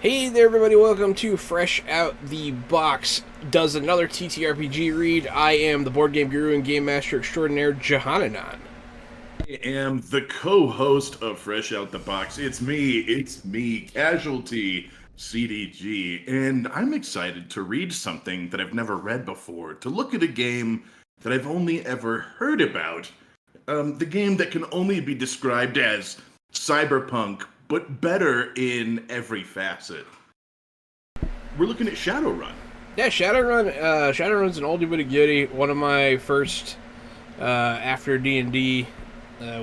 Hey there everybody, welcome to Fresh Out the Box does another TTRPG read. I am the board game guru and game master extraordinaire, Jahananan. I am the co-host of Fresh Out the Box. It's me, Casualty CDG, and I'm excited to read something that I've never read before, to look at a game that I've only ever heard about, the game that can only be described as cyberpunk, but better in every facet. We're looking at Shadow Run. Yeah, Shadow Run. Shadowrun's an oldie but a goodie. One of my first after D&D,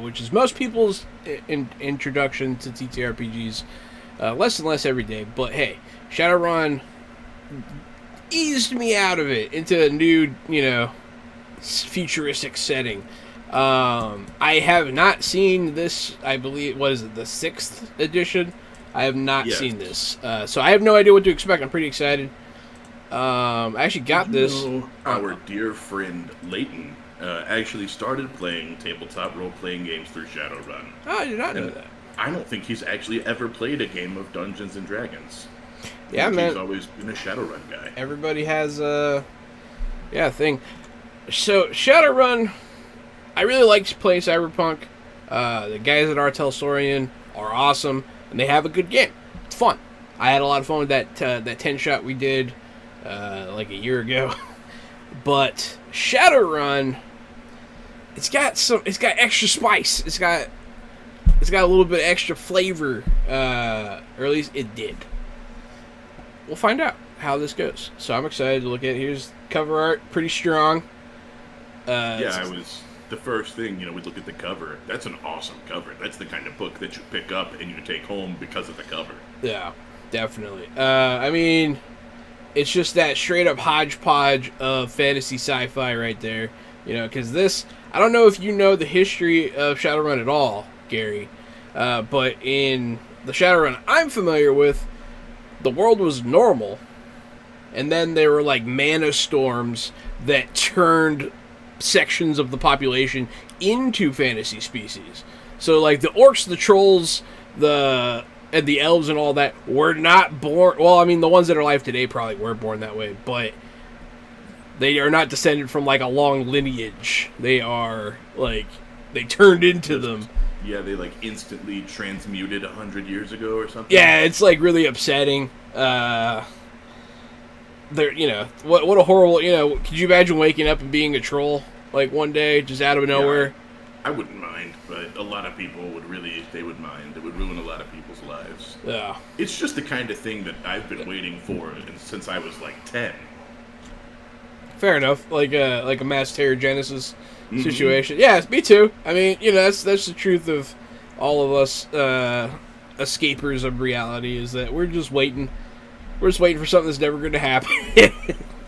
which is most people's introduction to TTRPGs. Less and less every day, but hey, Shadowrun eased me out of it into a new, futuristic setting. I have not seen this. I believe, what is it, the 6th edition? I have not seen this, so I have no idea what to expect. I'm pretty excited. I actually got this. Our dear friend Leighton actually started playing tabletop role-playing games through Shadowrun. Oh, I did not know that. I don't think he's actually ever played a game of Dungeons and Dragons. Yeah, man. He's always been a Shadowrun guy. Everybody has a thing. So Shadowrun, I really like playing Cyberpunk. The guys at Archetypes are awesome, and they have a good game. It's fun. I had a lot of fun with that 10-shot we did like a year ago. But Shadowrun, it's got extra spice. It's got a little bit of extra flavor, or at least it did. We'll find out how this goes. So I'm excited to look at it. Here's cover art, pretty strong. The first thing, we'd look at the cover. That's an awesome cover. That's the kind of book that you pick up and you take home because of the cover. Yeah, definitely. I mean, it's just that straight up hodgepodge of fantasy sci-fi right there. Because this, I don't know if you know the history of Shadowrun at all, Gary, but in the Shadowrun I'm familiar with, the world was normal, and then there were like mana storms that turned sections of the population into fantasy species. So like the orcs, the trolls, and the elves and all that were not born. Well, I mean, the ones that are alive today probably were born that way, but they are not descended from like a long lineage. They are like, they turned into them. Yeah, they like instantly transmuted 100 years ago or something. Yeah, it's like really upsetting. What a horrible, could you imagine waking up and being a troll, like, one day, just out of nowhere? Yeah, I wouldn't mind, but a lot of people would mind. It would ruin a lot of people's lives. Yeah. It's just the kind of thing that I've been waiting for since I was, 10. Fair enough, like a mass terrorgenesis situation. Yeah, me too. I mean, that's the truth of all of us, escapers of reality, is that we're just waiting. We're just waiting for something that's never going to happen.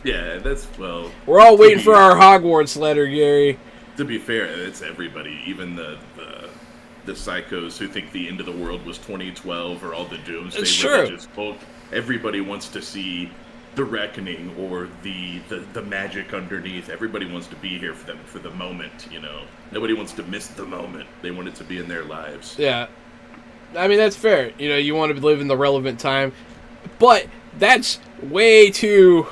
Yeah, that's, well... We're all waiting for our Hogwarts letter, Gary. To be fair, it's everybody, even the psychos who think the end of the world was 2012 or all the doomsday religious folk. Everybody wants to see the reckoning or the magic underneath. Everybody wants to be here for the moment, you know. Nobody wants to miss the moment. They want it to be in their lives. Yeah. I mean, that's fair. You know, you want to live in the relevant time. But that's way too...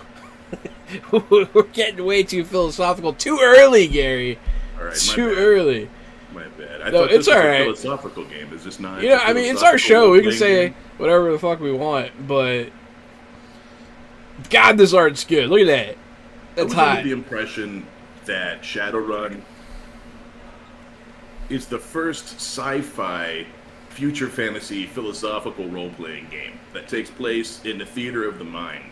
We're getting way too philosophical. Too early, Gary. All right, too early. My bad. I thought this was a philosophical game. It's just not. You know, I mean, it's our show. We can say whatever the fuck we want, but God, this art's good. Look at that. That's hot. I was under the impression that Shadowrun is the first sci-fi, future fantasy, philosophical role-playing game that takes place in the theater of the mind.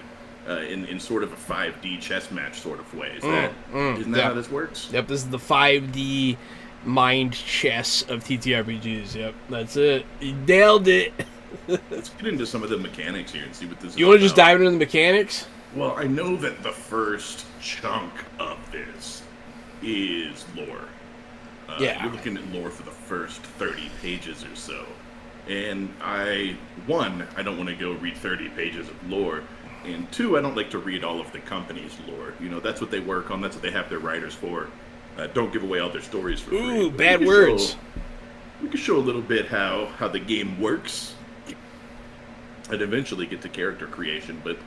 In sort of a 5D chess match sort of way. Isn't that how this works? Yep, this is the 5D mind chess of TTRPGs. Yep, that's it. You nailed it. Let's get into some of the mechanics here and see what this is. You want to just dive into the mechanics? Well, I know that the first chunk of this is lore. Yeah. You're looking at lore for the first 30 pages or so. And I don't want to go read 30 pages of lore. And two, I don't like to read all of the company's lore. You know, that's what they work on. That's what they have their writers for. Don't give away all their stories for free. Ooh, bad words. We can show a little bit how the game works. And eventually get to character creation. But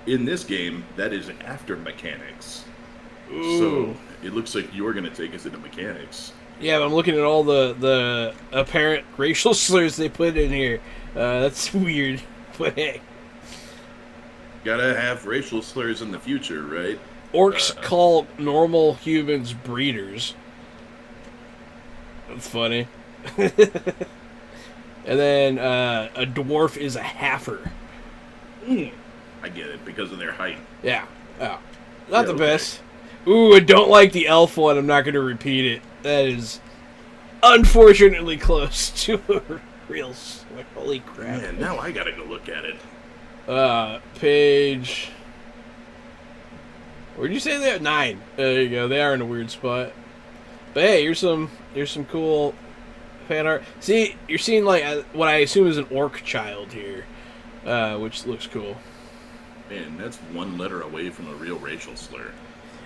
in this game, that is after mechanics. Ooh. So it looks like you're going to take us into mechanics. Yeah, but I'm looking at all the apparent racial slurs they put in here. That's weird. But hey. Gotta have racial slurs in the future, right? Orcs call normal humans breeders. That's funny. And then a dwarf is a halfer. I get it, because of their height. Yeah. Oh. Not the best. Ooh, I don't like the elf one. I'm not going to repeat it. That is unfortunately close to a real slur. Holy crap. Man, now I gotta go look at it. Page... Where'd you say they're? 9. There you go. They are in a weird spot. But hey, here's some cool fan art. See, you're seeing like what I assume is an orc child here, which looks cool. Man, that's one letter away from a real racial slur.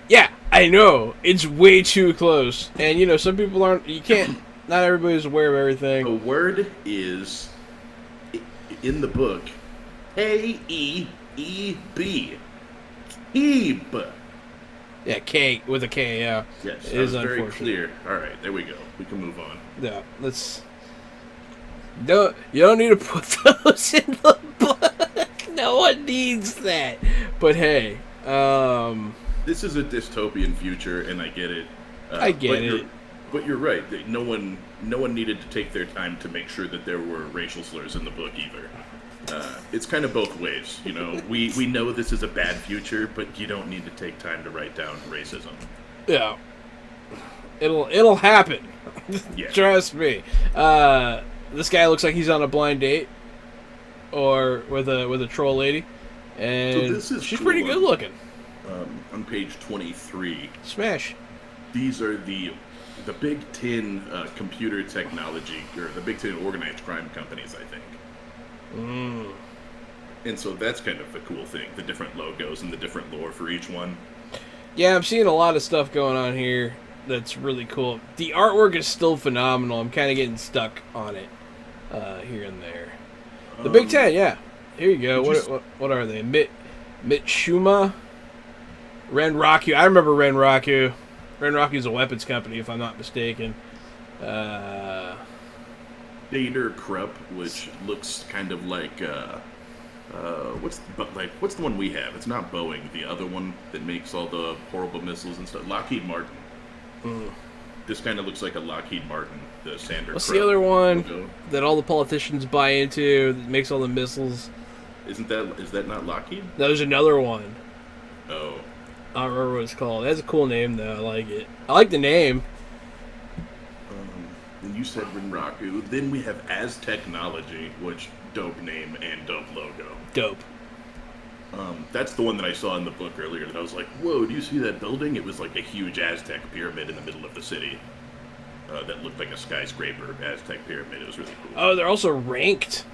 Yeah, I know. It's way too close. And, you know, some people aren't... You can't... Not everybody's aware of everything. The word is, in the book, K-E-E-B. Keeb. Yeah, K with a K, yeah. Yes, it is very clear. All right, there we go. We can move on. Yeah, let's... No, you don't need to put those in the book. No one needs that. But hey, this is a dystopian future, and I get it. I get it. But you're right. No one needed to take their time to make sure that there were racial slurs in the book either. It's kind of both ways, you know. We know this is a bad future, but you don't need to take time to write down racism. Yeah, it'll happen. Yeah. Trust me. This guy looks like he's on a blind date, or with a troll lady, and so she's cool. pretty good looking. On page 23, smash. These are the Big Ten computer technology, or the Big Ten organized crime companies, I think. And so that's kind of a cool thing, the different logos and the different lore for each one. Yeah, I'm seeing a lot of stuff going on here that's really cool. The artwork is still phenomenal. I'm kind of getting stuck on it here and there. The Big Ten, yeah. Here you go. What are they? Mitsuma? Renraku. I remember Renraku. Renraku's a weapons company, if I'm not mistaken. Dater Krupp, which looks kind of like what's the one we have? It's not Boeing. The other one that makes all the horrible missiles and stuff. Lockheed Martin. This kind of looks like a Lockheed Martin. The Sander. What's Krupp the other one logo. that all the politicians buy into that makes all the missiles? Is that not Lockheed? There's another one. Oh. I don't remember what it's called. It has a cool name though. I like it. I like the name. And you said Renraku. Then we have As Technology, which dope name and dope logo. Dope. That's the one that I saw in the book earlier. That I was like, "Whoa! Do you see that building? It was like a huge Aztec pyramid in the middle of the city that looked like a skyscraper Aztec pyramid. It was really cool." Oh, they're also ranked.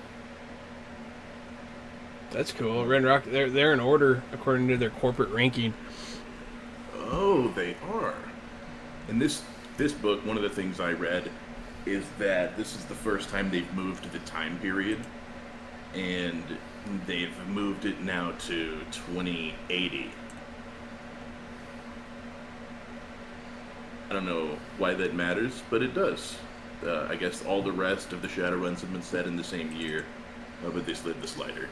That's cool. Red Rock, they're in order according to their corporate ranking. Oh, they are. In this book, one of the things I read is that this is the first time they've moved the time period, and they've moved it now to 2080. I don't know why that matters, but it does. I guess all the rest of the Shadowruns have been set in the same year, but they slid the slider.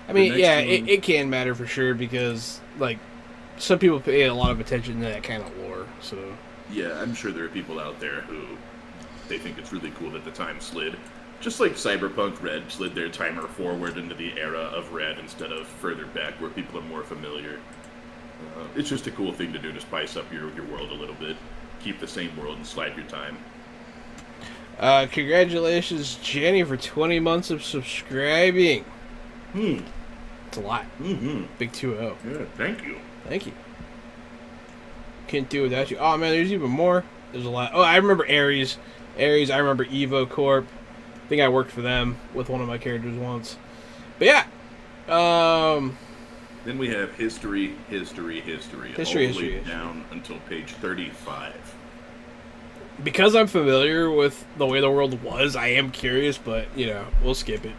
I mean, yeah, it can matter for sure because, like, some people pay a lot of attention to that kind of lore, so... Yeah, I'm sure there are people out there who they think it's really cool that the time slid. Just like Cyberpunk Red slid their timer forward into the era of Red instead of further back where people are more familiar. It's just a cool thing to do to spice up your world a little bit. Keep the same world and slide your time. Congratulations, Jenny, for 20 months of subscribing. It's a lot. Big 2-0. Yeah, thank you. Thank you. Can't do it without you. Oh, man, there's even more. There's a lot. Oh, I remember Ares. I remember Evo Corp. I think I worked for them with one of my characters once. But yeah. Then we have history. All the way down until page 35. Because I'm familiar with the way the world was, I am curious, but, we'll skip it.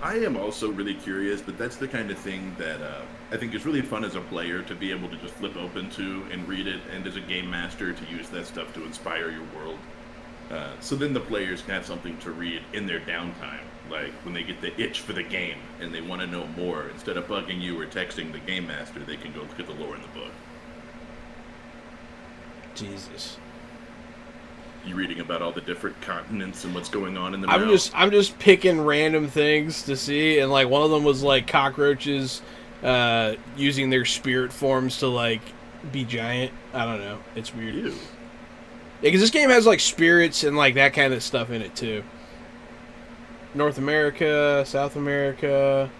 I am also really curious, but that's the kind of thing that I think is really fun as a player to be able to just flip open to and read it, and as a game master to use that stuff to inspire your world. So then the players can have something to read in their downtime, like when they get the itch for the game and they want to know more. Instead of bugging you or texting the game master, they can go look at the lore in the book. Jesus. You reading about all the different continents and what's going on in the I'm just picking random things to see, and like one of them was like cockroaches using their spirit forms to like be giant. I don't know. It's weird. Ew. Yeah, because this game has like spirits and like that kind of stuff in it too. North America, South America,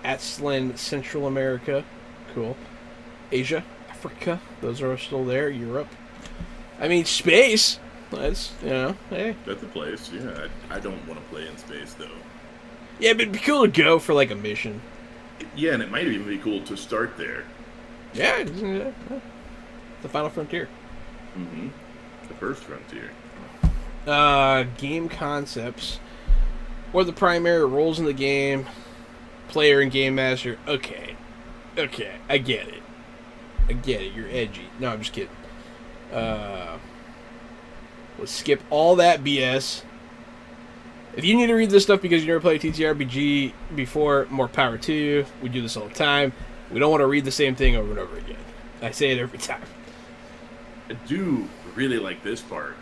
Atlan, Central America, cool. Asia, Africa, those are still there. Europe. I mean, space. That's, hey. That's a place, yeah. I don't want to play in space, though. Yeah, but it'd be cool to go for, like, a mission. Yeah, and it might even be cool to start there. Yeah. The final frontier. Mm-hmm. The first frontier. Game concepts. What are the primary roles in the game? Player and game master. Okay, I get it. You're edgy. No, I'm just kidding. Let's skip all that BS. If you need to read this stuff because you never played TTRPG before, more power to you. We do this all the time. We don't want to read the same thing over and over again. I say it every time. I do really like this part.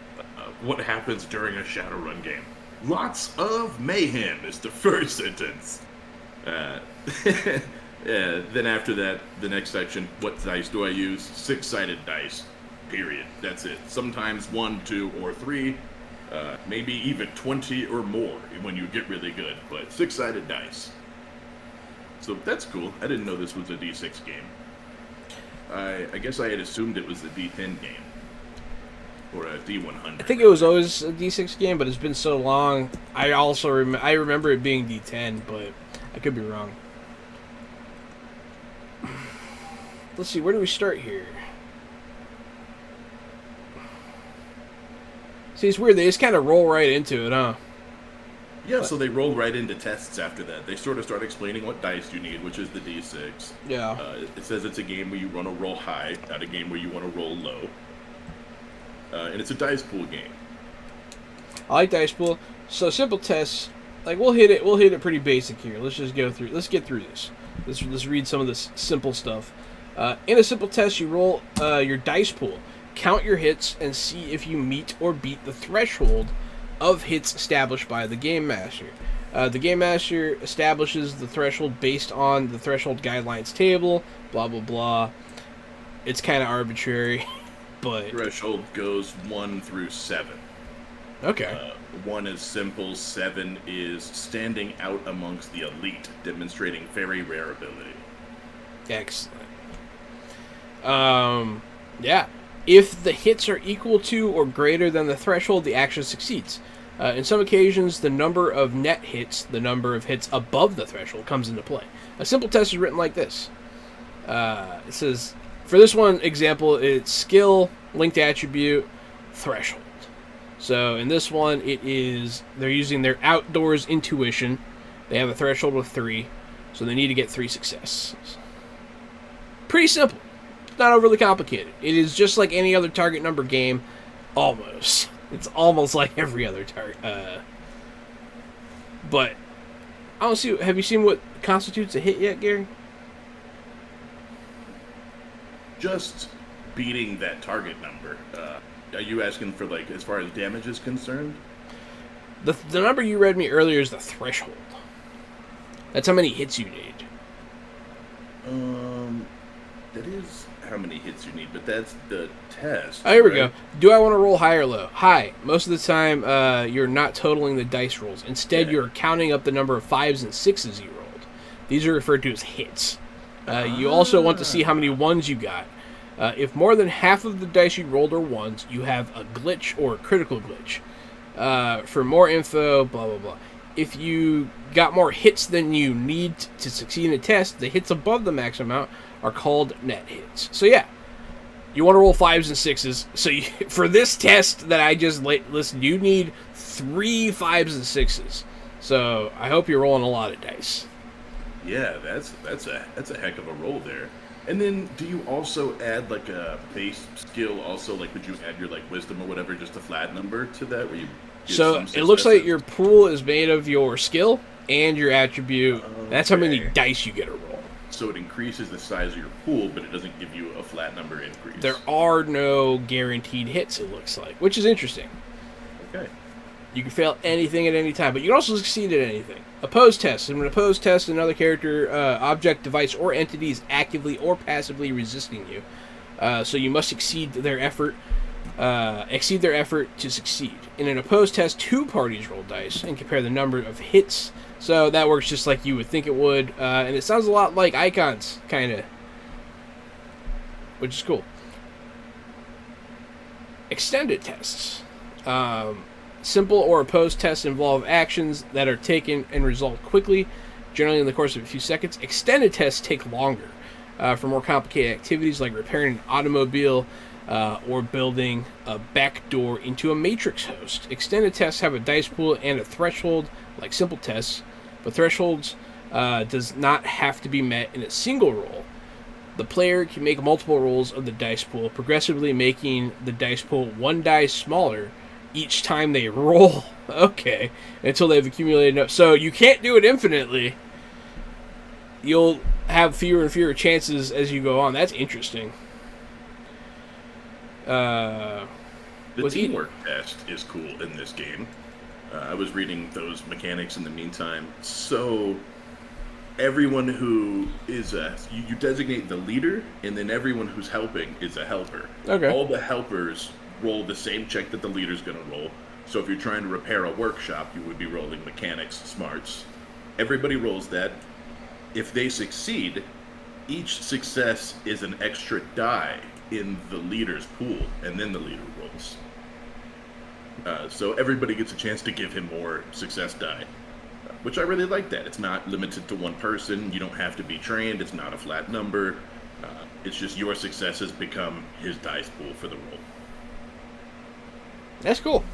What happens during a Shadowrun game? Lots of mayhem is the first sentence. Then after that, the next section, what dice do I use? 6-sided dice. Period. That's it. Sometimes 1, 2, or 3. Maybe even 20 or more when you get really good. But 6-sided dice. So that's cool. I didn't know this was a D6 game. I guess I had assumed it was a D10 game. Or a D100. I think it was always a D6 game, but it's been so long. I also I remember it being D10, but I could be wrong. Let's see, where do we start here? See, it's weird. They just kind of roll right into it, huh? Yeah, so they roll right into tests after that. They sort of start explaining what dice you need, which is the D6. Yeah. It says it's a game where you want to roll high, not a game where you want to roll low. And it's a dice pool game. I like dice pool. So simple tests, like we'll hit it pretty basic here. Let's just go through. Let's get through this. Let's read some of this simple stuff. In a simple test, you roll your dice pool, count your hits, and see if you meet or beat the threshold of hits established by the game master. The game master establishes the threshold based on the threshold guidelines table. Blah blah blah. It's kind of arbitrary, but Threshold goes 1 through 7. Okay. 1 is simple, 7 is standing out amongst the elite, demonstrating very rare ability. Excellent. Yeah. If the hits are equal to or greater than the threshold, the action succeeds. In some occasions, the number of net hits, the number of hits above the threshold, comes into play. A simple test is written like this. It says, for this one example, it's skill, linked attribute, threshold. So in this one, they're using their outdoors intuition. They have a threshold of 3, so they need to get 3 successes. Pretty simple. Not overly complicated. It is just like any other target number game, almost. It's almost like every other target. But I don't see. Have you seen what constitutes a hit yet, Gary? Just beating that target number. Are you asking for, like, as far as damage is concerned? The number you read me earlier is the threshold. That's how many hits you need. That is how many hits you need, but that's the test. Oh, here we go. Do I want to roll high or low? High. Most of the time, you're not totaling the dice rolls. Instead, you're counting up the number of 5s and 6s you rolled. These are referred to as hits. You also want to see how many 1s you got. If more than half of the dice you rolled are 1s, you have a glitch or a critical glitch. For more info, blah, blah, blah. If you got more hits than you need to succeed in a test, the hits above the max amount are called net hits. So yeah, you want to roll 5s and 6s. So for this test that I just listed, you need 3 5s and 6s. So I hope you're rolling a lot of dice. Yeah, that's a heck of a roll there. And then, do you also add, like, a base skill? Also, like, would you add your, like, wisdom or whatever, just a flat number to that? Where you so it looks like your pool is made of your skill and your attribute. Okay. That's how many dice you get to roll. So it increases the size of your pool, but it doesn't give you a flat number increase. There are no guaranteed hits, it looks like, which is interesting. Okay. You can fail anything at any time, but you can also succeed at anything. Opposed test. In an opposed test, another character, object, device, or entity is actively or passively resisting you. So you must exceed their effort to succeed. In an opposed test, 2 parties roll dice and compare the number of hits. So that works just like you would think it would. And it sounds a lot like Icons, kind of. Which is cool. Extended tests. Simple or opposed tests involve actions that are taken and resolved quickly, generally in the course of a few seconds. Extended tests take longer for more complicated activities like repairing an automobile or building a back door into a matrix host. Extended tests have a dice pool and a threshold like simple tests, but thresholds does not have to be met in a single roll. The player can make multiple rolls of the dice pool, progressively making the dice pool 1 die smaller each time they roll. Okay. Until they've accumulated enough. So you can't do it infinitely. You'll have fewer and fewer chances as you go on. That's interesting. The teamwork test is cool in this game. I was reading those mechanics in the meantime. So everyone who is you designate the leader, and then everyone who's helping is a helper. Okay. All the helpers roll the same check that the leader's going to roll. So if you're trying to repair a workshop, you would be rolling mechanics smarts. Everybody rolls that. If they succeed, each success is an extra die in the leader's pool, and then the leader rolls. So everybody gets a chance to give him more success die, which I really like that. It's not limited to one person. You don't have to be trained. It's not a flat number. It's just your successes become his dice pool for the roll. That's cool.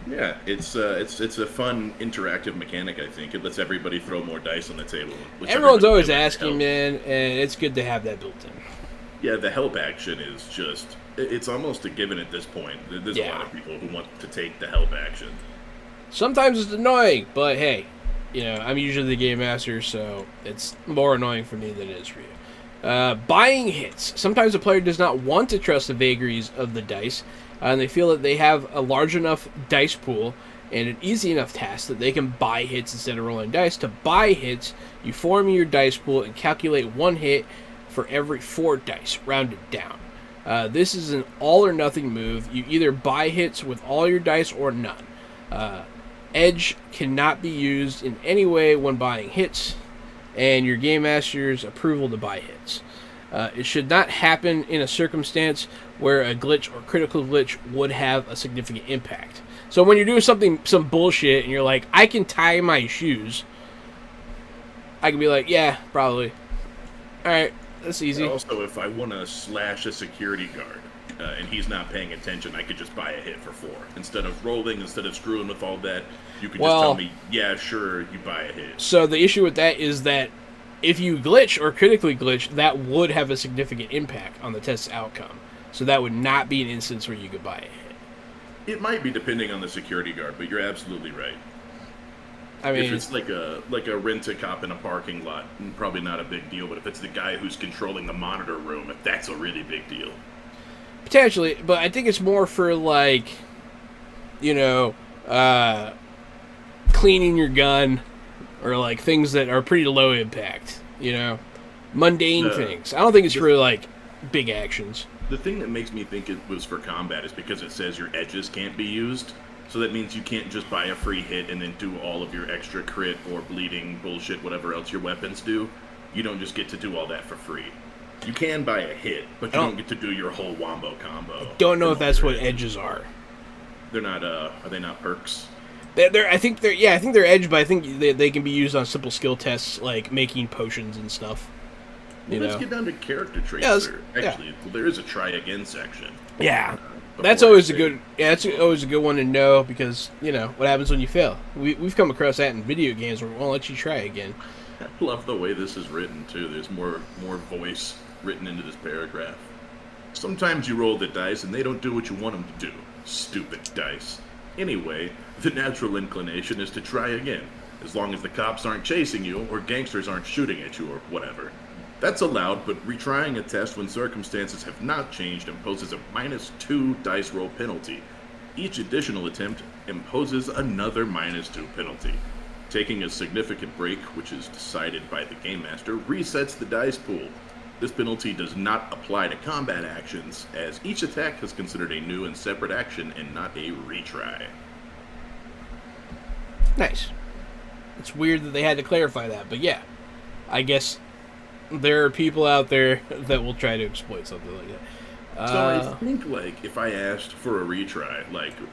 Yeah, it's a fun interactive mechanic. I think it lets everybody throw more dice on the table. Everyone's always asking, man, and it's good to have that built in. Yeah, the help action is just—it's almost a given at this point. There's a lot of people who want to take the help action. Sometimes it's annoying, but hey, I'm usually the game master, so it's more annoying for me than it is for you. Buying hits. Sometimes a player does not want to trust the vagaries of the dice, and they feel that they have a large enough dice pool and an easy enough task that they can buy hits instead of rolling dice. To buy hits, you form your dice pool and calculate 1 hit for every 4 dice, rounded down. This is an all or nothing move. You either buy hits with all your dice or none. Edge cannot be used in any way when buying hits, and your game master's approval to buy hits. It should not happen in a circumstance where a glitch or critical glitch would have a significant impact. So when you're doing some bullshit, and you're like, I can tie my shoes, I can be like, yeah, probably. Alright, that's easy. Also, if I want to slash a security guard, and he's not paying attention, I could just buy a hit for 4. Instead of rolling, instead of screwing with all that, you could just tell me, yeah, sure, you buy a hit. So the issue with that is that if you glitch or critically glitch, that would have a significant impact on the test's outcome. So that would not be an instance where you could buy a hit. It might be depending on the security guard, but you're absolutely right. I mean, if it's like a rent-a-cop in a parking lot, probably not a big deal. But if it's the guy who's controlling the monitor room, that's a really big deal. Potentially, but I think it's more for like, cleaning your gun, or like things that are pretty low impact. Mundane things. I don't think it's for like big actions. The thing that makes me think it was for combat is because it says your edges can't be used. So that means you can't just buy a free hit and then do all of your extra crit or bleeding bullshit, whatever else your weapons do. You don't just get to do all that for free. You can buy a hit, but you don't get to do your whole wombo combo. I don't know if that's what edges are. They're not, are they not perks? I think they're edge, but I think they can be used on simple skill tests like making potions and stuff. Let's get down to character traits. There is a try again section. Yeah. That's always a good. Yeah, that's always a good one to know because what happens when you fail. We've come across that in video games where we won't let you try again. I love the way this is written too. There's more voice written into this paragraph. Sometimes you roll the dice and they don't do what you want them to do. Stupid dice. Anyway, the natural inclination is to try again, as long as the cops aren't chasing you or gangsters aren't shooting at you or whatever. That's allowed, but retrying a test when circumstances have not changed imposes a -2 dice roll penalty. Each additional attempt imposes another -2 penalty. Taking a significant break, which is decided by the game master, resets the dice pool. This penalty does not apply to combat actions, as each attack is considered a new and separate action and not a retry. Nice. It's weird that they had to clarify that, but yeah, I guess there are people out there that will try to exploit something like that. So I think, if I asked for a retry,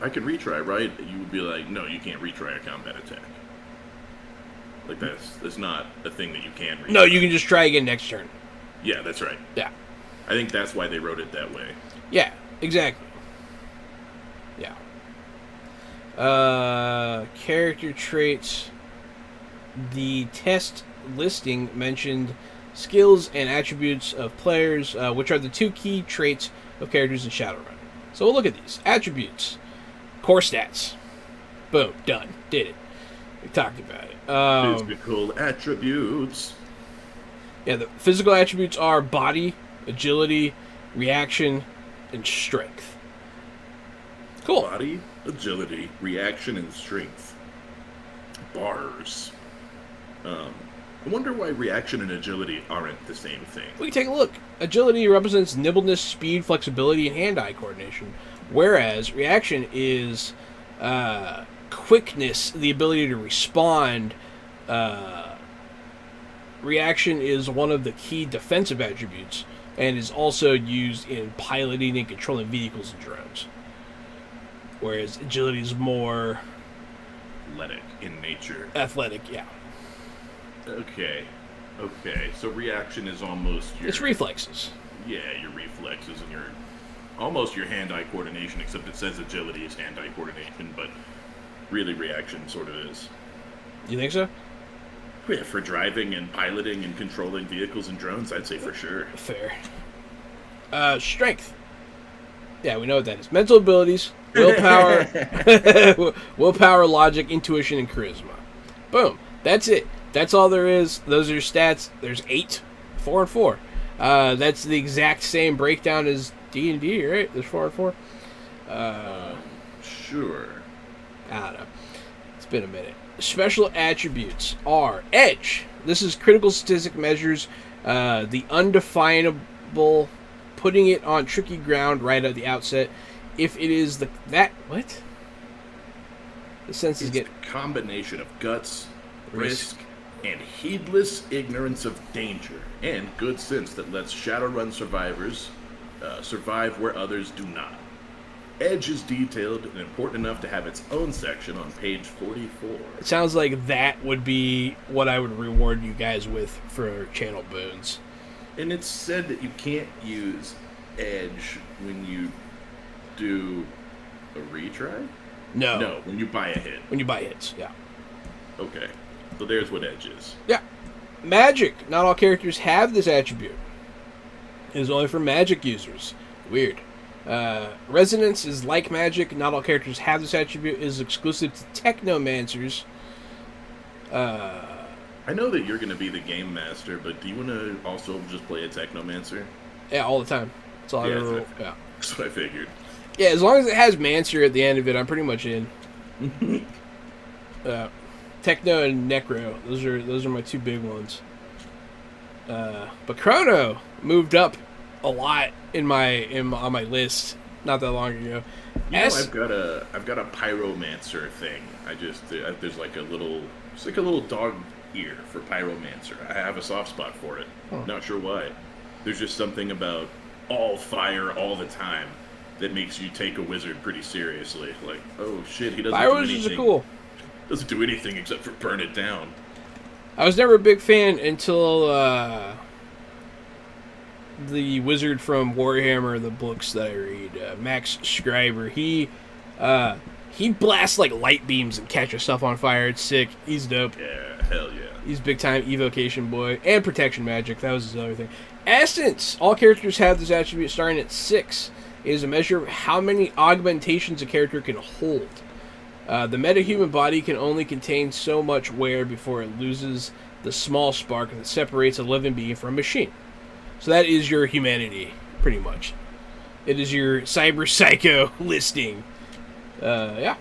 I could retry, right? You would be like, no, you can't retry a combat attack. That's not a thing that you can retry. No, you can just try again next turn. Yeah, that's right. Yeah. I think that's why they wrote it that way. Yeah, exactly. Yeah. Character traits. The test listing mentioned skills and attributes of players, which are the 2 key traits of characters in Shadowrun. So we'll look at these. Attributes. Core stats. Boom. Done. Did it. We talked about it. Physical attributes. Yeah, the physical attributes are body, agility, reaction, and strength. Cool. Body, agility, reaction, and strength. Bars. I wonder why reaction and agility aren't the same thing. We can take a look. Agility represents nimbleness, speed, flexibility, and hand-eye coordination, whereas reaction is quickness, the ability to respond. Reaction is one of the key defensive attributes and is also used in piloting and controlling vehicles and drones, whereas agility is more athletic in nature. Athletic, yeah. Okay. So reaction is almost It's reflexes. Yeah, your reflexes and almost your hand-eye coordination, except it says agility is hand-eye coordination, but really reaction sort of is. You think so? Yeah, for driving and piloting and controlling vehicles and drones, I'd say for sure. Fair. Strength. Yeah, we know what that is. Mental abilities, willpower, logic, intuition, and charisma. Boom. That's it. That's all there is. Those are your stats. There's 8. 4 and 4. That's the exact same breakdown as D&D, right? There's 4 and 4. Sure. I don't know. It's been a minute. Special attributes are Edge. This is critical statistic measures the undefinable, putting it on tricky ground right at the outset. If it is what? The senses It's get the combination of guts, risk. risk, and heedless ignorance of danger, and good sense that lets Shadowrun survivors survive where others do not. Edge is detailed and important enough to have its own section on page 44. It sounds like that would be what I would reward you guys with for channel boons. And it's said that you can't use Edge when you do a retry? No. No, when you buy a hit. When you buy hits, yeah. Okay. So there's what Edge is. Yeah. Magic. Not all characters have this attribute. It is only for magic users. Weird. Resonance is like magic. Not all characters have this attribute. It is exclusive to technomancers. I know that you're going to be the game master, but do you want to also just play a technomancer? Yeah, all the time. That's all I Yeah, ever. that's Yeah. That's what I figured. Yeah, as long as it has Mancer at the end of it, I'm pretty much in. Techno and Necro. Those are my two big ones. But Chrono moved up a lot on my list not that long ago. You know, I've got a pyromancer thing. There's like a little dog ear for pyromancer. I have a soft spot for it. Huh. Not sure why. There's just something about all fire all the time that makes you take a wizard pretty seriously. Like, oh shit, he doesn't do Pyros anything. are cool. Doesn't do anything except for burn it down. I was never a big fan until the wizard from Warhammer, the books that I read, Max Schreiber. He blasts like light beams and catches stuff on fire. It's sick. He's dope. Yeah, hell yeah. He's big time evocation boy and protection magic. That was his other thing. Essence. All characters have this attribute starting at 6. It is a measure of how many augmentations a character can hold. The metahuman body can only contain so much wear before it loses the small spark that separates a living being from a machine. So that is your humanity, pretty much. It is your cyber psycho listing. Yeah.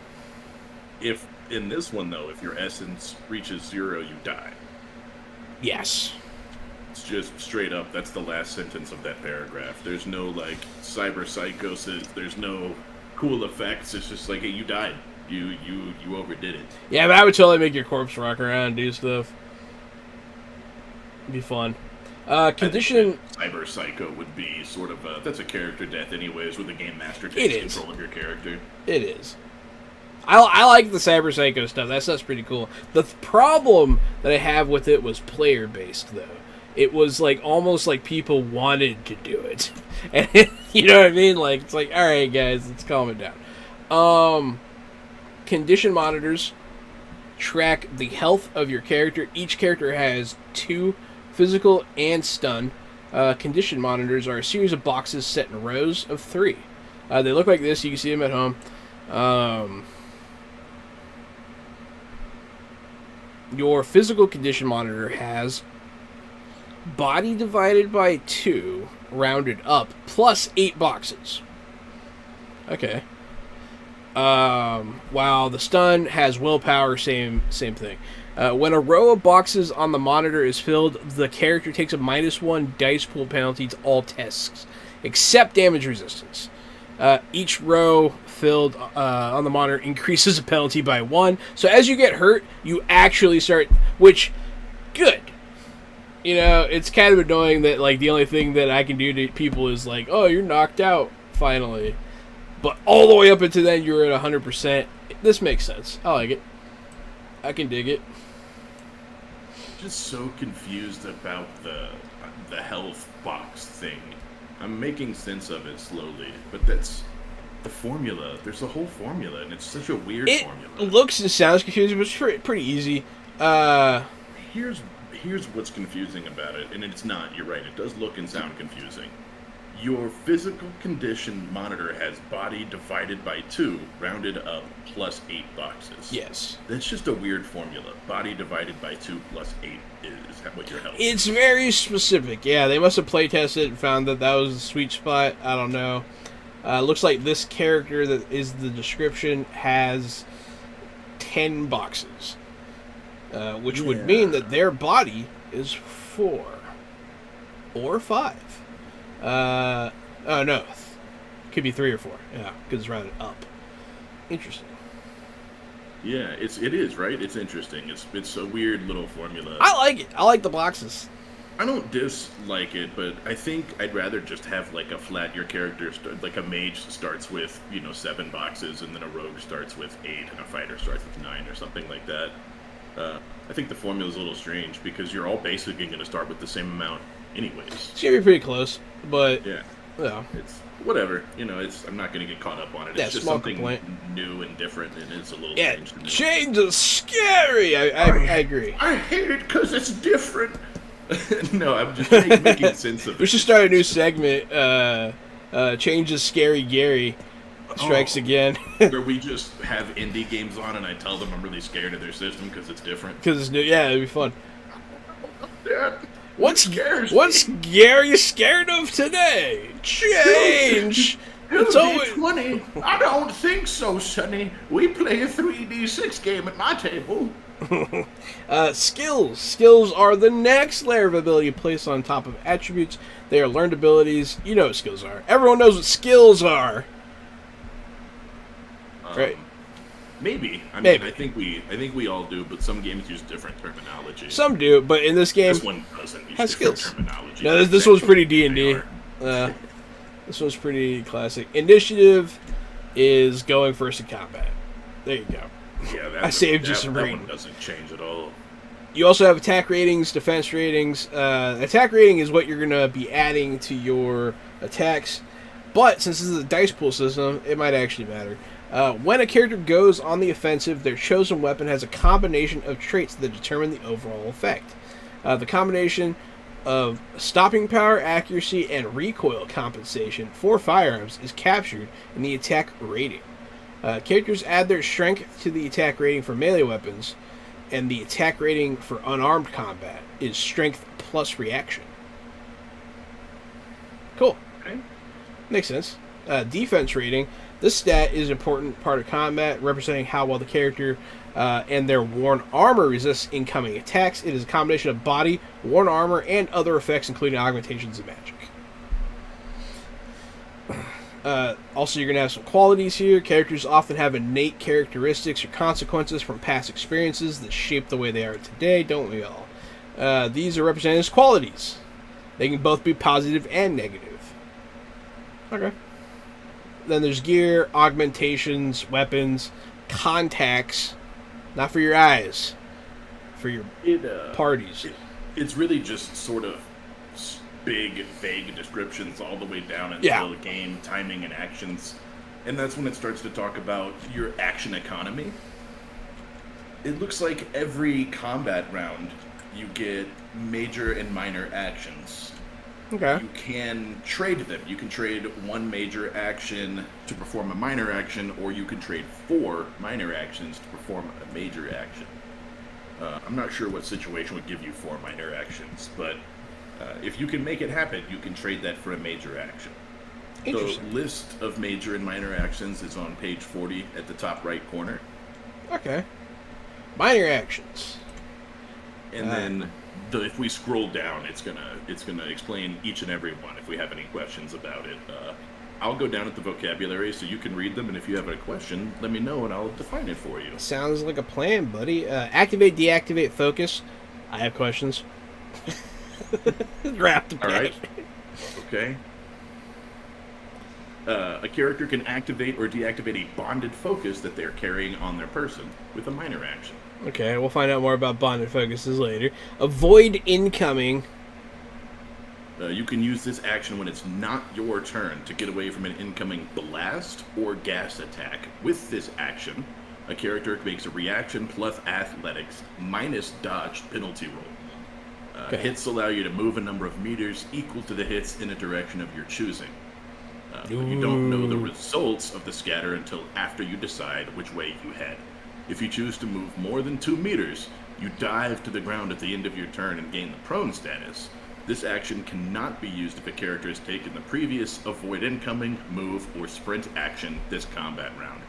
If in this one though, if your essence reaches 0, you die. Yes. It's just straight up. That's the last sentence of that paragraph. There's no like cyber psychosis. There's no cool effects. It's just like, hey, you died. You overdid it. Yeah, but I would totally make your corpse rock around and do stuff. It'd be fun. Condition. Cyber psycho would be sort of that's a character death anyways, where the game master takes control of your character. It is. I like the cyber psycho stuff. That stuff's pretty cool. The problem that I have with it was player based though. It was like almost like people wanted to do it, and you know what I mean. Like it's like, all right, guys, let's calm it down. Condition monitors track the health of your character. Each character has 2 physical and stun. Condition monitors are a series of boxes set in rows of 3. They look like this. You can see them at home. Your physical condition monitor has body divided by 2, rounded up, plus 8 boxes. Okay. While the stun has willpower, same thing. When a row of boxes on the monitor is filled, the character takes a -1 dice pool penalty to all tests, except damage resistance. Each row filled on the monitor increases a penalty by 1. So as you get hurt, you actually start, which, good. You know, it's kind of annoying that, like, the only thing that I can do to people is, like, oh, you're knocked out, finally. But all the way up until then, you're at 100%. This makes sense. I like it. I can dig it. Just so confused about the health box thing. I'm making sense of it slowly, but that's the formula. There's a whole formula, and it's such a weird formula. It looks and sounds confusing, but it's pretty easy. Here's what's confusing about it, and it's not. You're right. It does look and sound confusing. Your physical condition monitor has body divided by 2, rounded up, plus 8 boxes. Yes. That's just a weird formula. Body divided by 2 plus 8 is what your health is. It's very specific. Yeah, they must have playtested and found that was the sweet spot. I don't know. Looks like this character that is the description has 10 boxes. Which would mean that their body is 4. Or 5. Oh no, could be 3 or 4. Yeah, because it's rounded up. Interesting. Yeah, it is, right? It's interesting. It's a weird little formula. I like it. I like the boxes. I don't dislike it, but I think I'd rather just have like a flat. Your character like a mage starts with 7 boxes, and then a rogue starts with 8, and a fighter starts with 9, or something like that. I think the formula is a little strange because you're all basically going to start with the same amount, anyways. It's gonna be pretty close, but Yeah, yeah, it's whatever. I'm not going to get caught up on it. Yeah, It's just small something complaint. new and different, and it's a little yeah, strange to me. change is scary. I agree. I hate it because it's different. No, I'm just making sense of it. We should start a new segment. Change is scary. Gary strikes again. Where we just have indie games on, and I tell them I'm really scared of their system because it's different. Because it's new. Yeah, it'd be fun. Yeah. What's scares me? Gary scared of today? Change. It's always 20. I don't think so, Sonny. We play a 3D6 game at my table. skills. Skills are the next layer of ability placed on top of attributes. They are learned abilities. You know what skills are. Everyone knows what skills are. Right. Maybe. Maybe. I think we all do, but some games use different terminology. Some do, but in this game, This one doesn't use has different skills. terminology. No, this one's pretty D&D. This one's pretty classic. Initiative is going first in combat. There you go. Yeah, I saved you some that reading. one doesn't change at all. You also have attack ratings, defense ratings. Attack rating is what you're going to be adding to your attacks. But since this is a dice pool system, it might actually matter. When a character goes on the offensive, their chosen weapon has a combination of traits that determine the overall effect. The combination of stopping power, accuracy, and recoil compensation for firearms is captured in the attack rating. Characters add their strength to the attack rating for melee weapons, and the attack rating for unarmed combat is strength plus reaction. Cool. Okay. Makes sense. Defense rating. This stat is an important part of combat, representing how well the character and their worn armor resists incoming attacks. It is a combination of body, worn armor, and other effects, including augmentations and magic. Also, you're going to have some qualities here. Characters often have innate characteristics or consequences from past experiences that shape the way they are today, don't we all? These are represented as qualities. They can both be positive and negative. Okay. Then there's gear, augmentations, weapons, contacts. Not for your eyes. For your parties. It's really just sort of big, vague descriptions all the way down until game timing and actions. And that's when it starts to talk about your action economy. It looks like every combat round you get major and minor actions. Okay. You can trade them. You can trade one major action to perform a minor action, or you can trade 4 minor actions to perform a major action. I'm not sure what situation would give you 4 minor actions, but if you can make it happen, you can trade that for a major action. The list of major and minor actions is on page 40 at the top right corner. Okay. Minor actions. And then if we scroll down, it's gonna explain each and every one if we have any questions about it. I'll go down at the vocabulary so you can read them, and if you have a question, let me know and I'll define it for you. Sounds like a plan, buddy. Activate, deactivate, focus. I have questions. Wrapped. All right. Okay. A character can activate or deactivate a bonded focus that they're carrying on their person with a minor action. Okay, we'll find out more about bonded focuses later. Avoid incoming. You can use this action when it's not your turn to get away from an incoming blast or gas attack. With this action, a character makes a reaction plus athletics minus dodge penalty roll. Hits allow you to move a number of meters equal to the hits in a direction of your choosing. But you don't know the results of the scatter until after you decide which way you head. If you choose to move more than 2 meters, you dive to the ground at the end of your turn and gain the prone status. This action cannot be used if a character has taken the previous avoid incoming, move, or sprint action this combat round,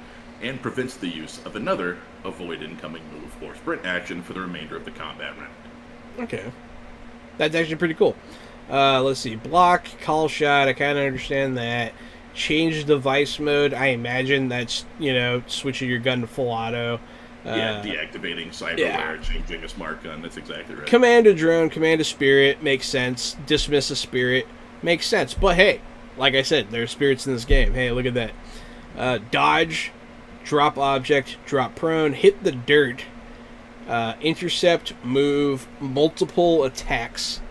and prevents the use of another avoid incoming, move, or sprint action for the remainder of the combat round. Okay. That's actually pretty cool. Let's see. Block, call shot, I kind of understand that. Change device mode, I imagine that's, switching your gun to full auto. Yeah, deactivating cyberware, changing a smart gun. That's exactly right. Command a drone, command a spirit, makes sense. Dismiss a spirit, makes sense. But hey, like I said, there are spirits in this game. Hey, look at that. Dodge, drop object, drop prone, hit the dirt. Intercept, move, multiple attacks.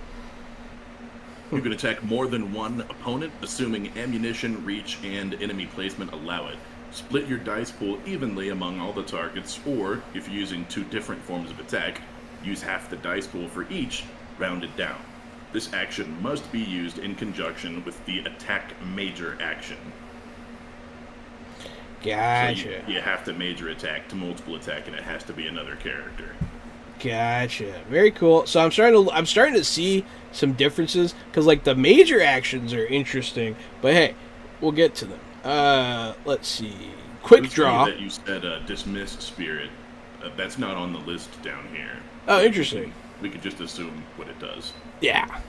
You can attack more than one opponent, assuming ammunition, reach, and enemy placement allow it. Split your dice pool evenly among all the targets, or, if you're using two different forms of attack, use half the dice pool for each, rounded down. This action must be used in conjunction with the attack major action. Gotcha. So you have to major attack to multiple attack, and it has to be another character. Gotcha. Very cool. So I'm starting to see some differences, because like the major actions are interesting, but hey, we'll get to them. Let's see. Quick draw. That you said dismiss spirit. That's not on the list down here. Oh, interesting. We could just assume what it does. Yeah.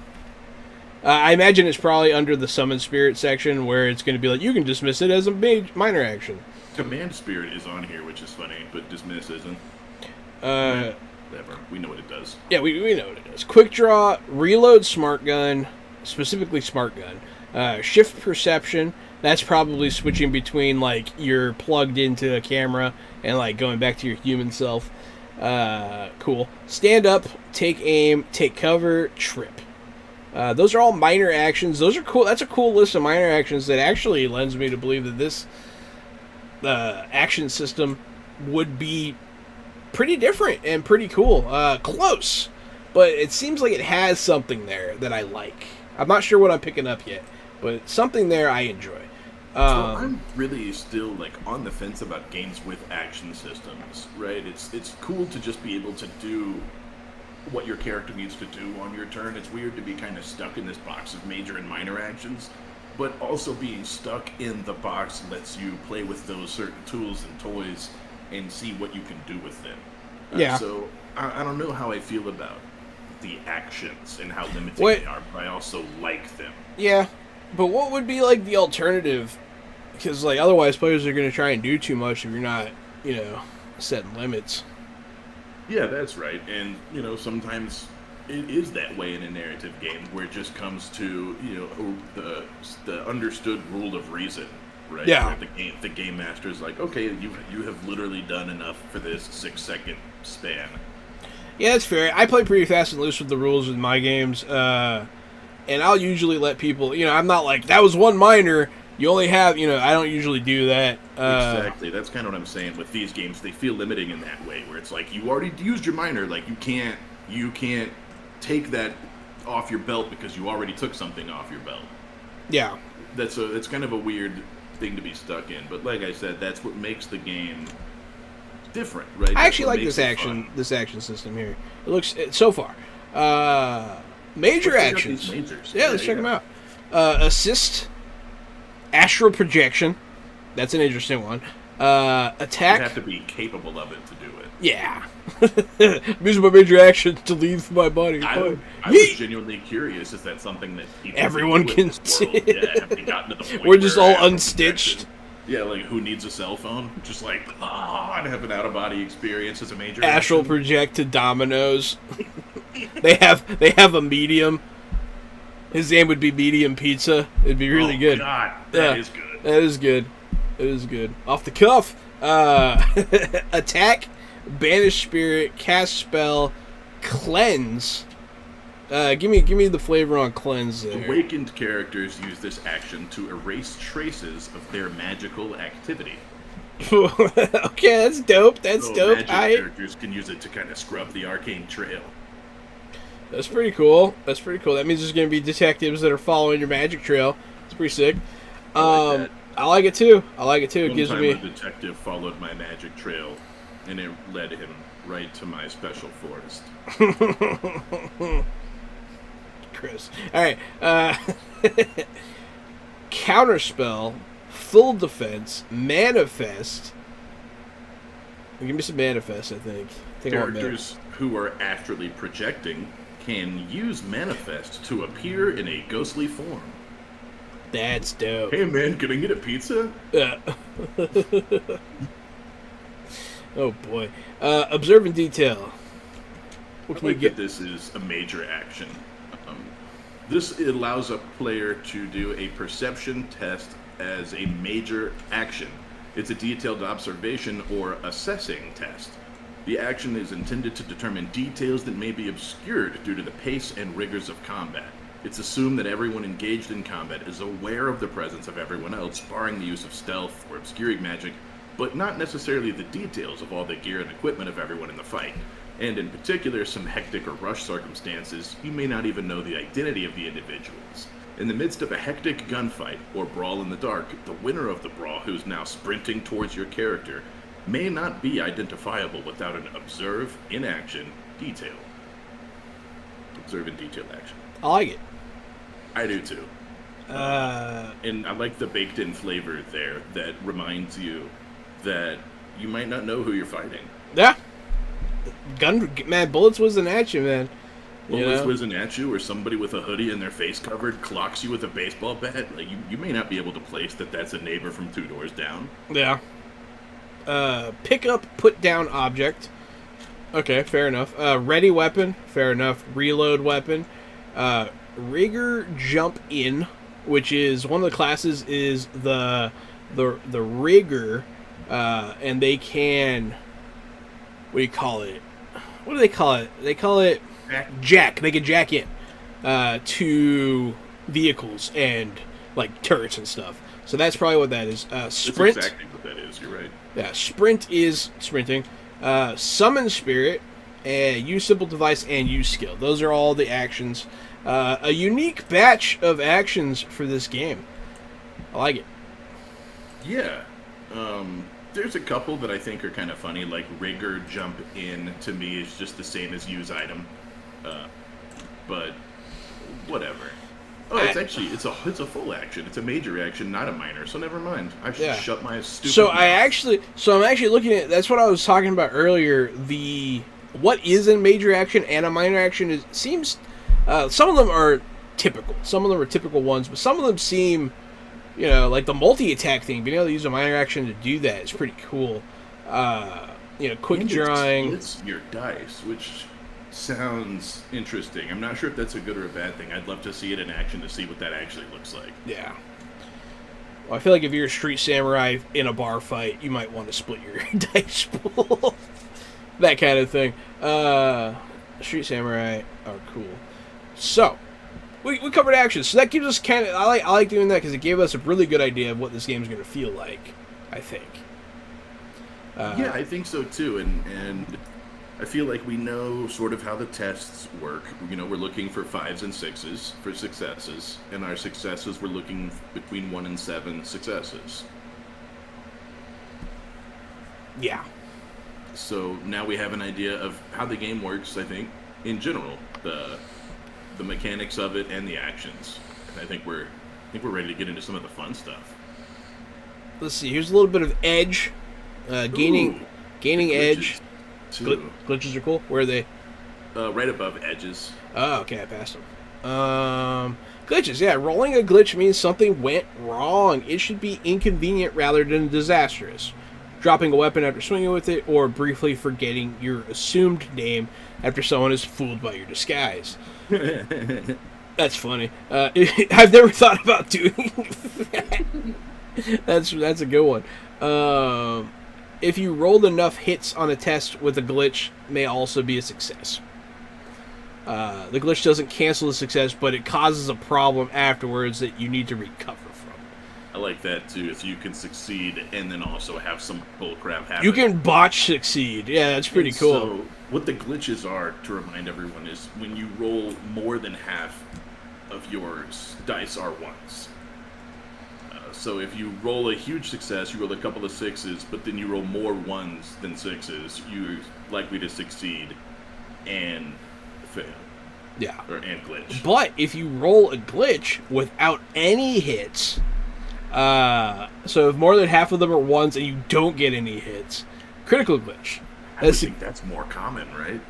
I imagine it's probably under the summon spirit section, where it's going to be like, you can dismiss it as a minor action. Command spirit is on here, which is funny, but dismiss isn't. Whatever. We know what it does. Yeah, we know what it does. Quick draw, reload smart gun, specifically smart gun. Shift perception. That's probably switching between, like, you're plugged into a camera and, like, going back to your human self. Cool. Stand up, take aim, take cover, trip. Those are all minor actions. Those are cool. That's a cool list of minor actions that actually lends me to believe that this action system would be pretty different and pretty cool. Close. But it seems like it has something there that I like. I'm not sure what I'm picking up yet, but something there I enjoy. So I'm really still like on the fence about games with action systems, right? It's cool to just be able to do what your character needs to do on your turn. It's weird to be kind of stuck in this box of major and minor actions, but also being stuck in the box lets you play with those certain tools and toys and see what you can do with them. So I don't know how I feel about the actions and how limiting they are, but I also like them. Yeah, but what would be like the alternative? Because like otherwise players are going to try and do too much if you're not, setting limits. Yeah, that's right. And, sometimes it is that way in a narrative game where it just comes to, the understood rule of reason, right? Yeah. Where the game master is like, okay, you have literally done enough for this 6-second span. Yeah, that's fair. I play pretty fast and loose with the rules in my games, and I'll usually let people, I'm not like, that was one minor, you only have, I don't usually do that. Exactly. That's kind of what I'm saying with these games. They feel limiting in that way, where it's like, you already used your minor, like, you can't take that off your belt because you already took something off your belt. Yeah. It's kind of a weird thing to be stuck in, but like I said, that's what makes the game different, right? I actually like this action system here. It looks so far. Major actions. Yeah, let's check them out. Assist, astral projection. That's an interesting one. Attack. You have to be capable of it to do it. Yeah. I'm using my major action to leave my body. I was genuinely curious. Is that something that everyone can see? Yeah, have they gotten to the point we're just all unstitched. Yeah, like who needs a cell phone? Just like, I'd have an out-of-body experience as a major astral action. Project to Domino's. they have a medium. His name would be Medium Pizza. It'd be really good. God, that is good. That is good. It is good. Off the cuff. Attack, banish spirit, cast spell, cleanse. Give me the flavor on cleanse there. Awakened characters use this action to erase traces of their magical activity. Okay, that's dope. That's dope. Magic characters can use it to kind of scrub the arcane trail. That's pretty cool. That means there's going to be detectives that are following your magic trail. It's pretty sick. I like it too. It gives me. A detective followed my magic trail, and it led him right to my special forest. Chris. All right. Counterspell, full defense, manifest. Give me some manifest. I think. Characters who are astrally projecting can use manifest to appear in a ghostly form. That's dope. Hey man, can I get a pizza? Oh boy. Observe and detail. What I can you like get? that this is a major action. Um, this allows a player to do a perception test as a major action. It's a detailed observation or assessing test. The action is intended to determine details that may be obscured due to the pace and rigors of combat. It's assumed that everyone engaged in combat is aware of the presence of everyone else, barring the use of stealth or obscuring magic, but not necessarily the details of all the gear and equipment of everyone in the fight. And in particular, some hectic or rush circumstances, you may not even know the identity of the individuals. In the midst of a hectic gunfight or brawl in the dark, the winner of the brawl, who's now sprinting towards your character, may not be identifiable without an observe in action detail. Observe in detail action. I like it. I do too. And I like the baked in flavor there that reminds you that you might not know who you're fighting. Yeah. Bullets whizzing at you, man. Bullets whizzing at you, or somebody with a hoodie and their face covered clocks you with a baseball bat. Like you may not be able to place that that's a neighbor from 2 doors down. Yeah. Pick up, put down object. Okay, fair enough. Ready weapon, fair enough. Reload weapon. Rigger jump in, which is one of the classes is the rigger, and they can. What do you call it? What do they call it? They call it jack. They can jack in to vehicles and like turrets and stuff. So that's probably what that is. Sprint. That's exactly what that is. You're right. Yeah, sprint is sprinting. Summon spirit, use simple device, and use skill. Those are all the actions. A unique batch of actions for this game. I like it. Yeah. There's a couple that I think are kind of funny, like rigger jump in to me is just the same as use item. But whatever. Oh, it's a full action. It's a major action, not a minor. So never mind. I should shut my stupid mouth. I'm actually looking at. That's what I was talking about earlier. What is a major action and a minor action seems. Some of them are typical. Some of them are typical ones, but some of them seem, like the multi-attack thing. Being able to use a minor action to do that is pretty cool. Quick and drawing. It splits your dice, which sounds interesting. I'm not sure if that's a good or a bad thing. I'd love to see it in action to see what that actually looks like. Yeah. Well, I feel like if you're a street samurai in a bar fight, you might want to split your dice pool. That kind of thing. Street samurai are cool. So, we covered actions. So that gives us kind of... I like doing that because it gave us a really good idea of what this game's going to feel like, I think. Yeah, I think so too. And I feel like we know sort of how the tests work. We're looking for 5s and 6s for successes. And our successes, we're looking between 1 and 7 successes. Yeah. So now we have an idea of how the game works, I think, in general. The mechanics of it and the actions. And I think we're ready to get into some of the fun stuff. Let's see. Here's a little bit of edge. Gaining edge. Glitches are cool. Where are they? Right above edges. Oh, okay. I passed them. Glitches. Yeah, rolling a glitch means something went wrong. It should be inconvenient rather than disastrous. Dropping a weapon after swinging with it, or briefly forgetting your assumed name after someone is fooled by your disguise. That's funny. I've never thought about doing that. That's a good one. If you rolled enough hits on a test with a glitch, may also be a success. The glitch doesn't cancel the success, but it causes a problem afterwards that you need to recover from. I like that too. If you can succeed and then also have some bullcrap happen. You can botch succeed. Yeah, that's pretty cool. So what the glitches are, to remind everyone, is when you roll more than half of your dice are ones. So if you roll a huge success, you roll a couple of 6s, but then you roll more 1s than 6s, you're likely to succeed and fail. Yeah. And glitch. But if you roll a glitch without any hits, so if more than half of them are 1s and you don't get any hits, critical glitch. I think that's more common, right?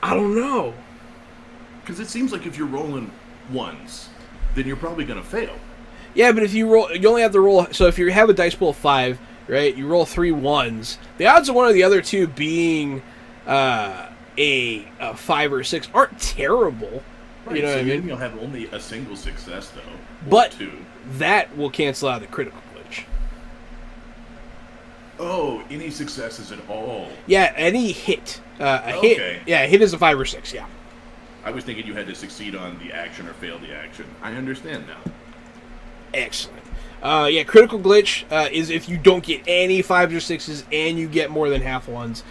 I don't know. Because it seems like if you're rolling 1s, then you're probably going to fail. Yeah, but if you roll, you only have to roll. So if you have a dice pool of 5, right? You roll 3 1s. The odds of one of the other two being a 5 or 6 aren't terrible. Right, You know so what I mean? then you'll have only a single success, though. Or But 2. that will cancel out the critical glitch. Oh, any successes at all. Yeah, any hit. Okay. Hit. Yeah, a hit is a 5 or 6, yeah. I was thinking you had to succeed on the action or fail the action. I understand now. Excellent. Yeah, critical glitch is if you don't get any 5s or 6s and you get more than half ones.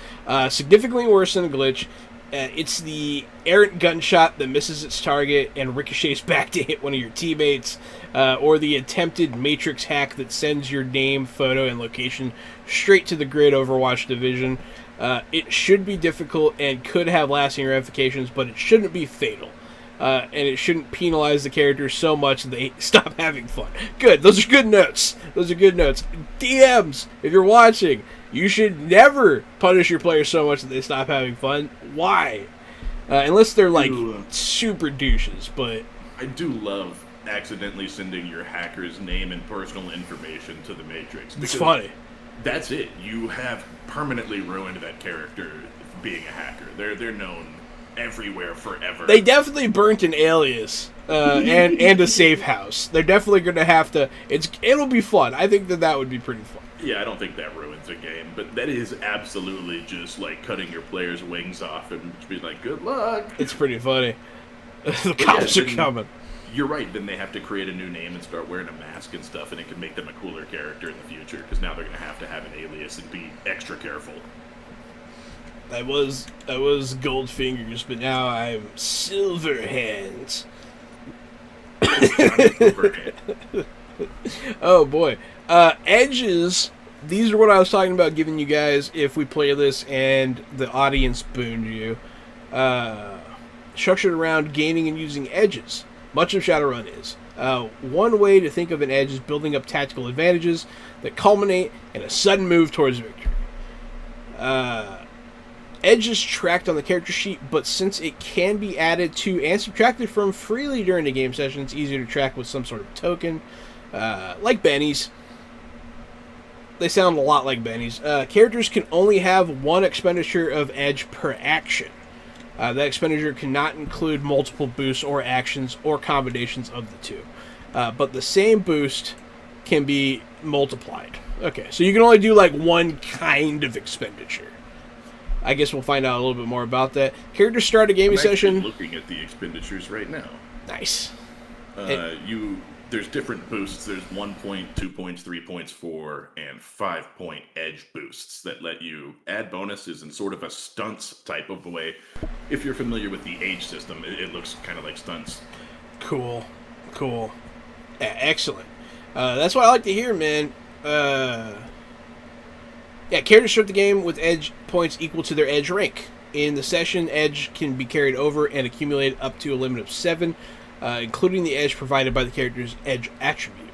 Significantly worse than a glitch. It's the errant gunshot that misses its target and ricochets back to hit one of your teammates, or the attempted Matrix hack that sends your name, photo, and location straight to the grid Overwatch division. It should be difficult and could have lasting ramifications, but it shouldn't be fatal. And it shouldn't penalize the characters so much that they stop having fun. Good. Those are good notes. DMs, if you're watching, you should never punish your players so much that they stop having fun. Why? Unless they're, like, super douches, but... I do love accidentally sending your hacker's name and personal information to the Matrix. It's funny. That's it. You have permanently ruined that character being a hacker. They're known everywhere forever. They definitely burnt an alias and a safe house. They're definitely going to have to... It'll be fun. I think that would be pretty fun. Yeah, I don't think that ruins a game, but that is absolutely just like cutting your player's wings off and just being like, good luck. It's pretty funny. The cops are coming. You're right, then they have to create a new name and start wearing a mask and stuff, and it can make them a cooler character in the future, because now they're going to have an alias and be extra careful. I was Goldfingers, but now I'm Silverhands. Oh boy. Edges, these are what I was talking about giving you guys if we play this and the audience booned you. Structured around gaining and using edges. Much of Shadowrun is. One way to think of an edge is building up tactical advantages that culminate in a sudden move towards victory. Edge is tracked on the character sheet, but since it can be added to and subtracted from freely during the game session, it's easier to track with some sort of token, like bennies. They sound a lot like bennies. Characters can only have one expenditure of edge per action. That expenditure cannot include multiple boosts or actions or combinations of the two. But the same boost can be multiplied. Okay, so you can only do like one kind of expenditure. I guess we'll find out a little bit more about that. Characters start a gaming session. I'm looking at the expenditures right now. Nice. There's different boosts. There's 1 point, 2 points, 3 points, 4, and 5 point edge boosts that let you add bonuses in sort of a stunts type of way. If you're familiar with the age system, it looks kind of like stunts. Cool. Excellent. That's what I like to hear, man. Characters start the game with edge points equal to their edge rank. In the session, edge can be carried over and accumulated up to a limit of 7, including the edge provided by the character's edge attribute.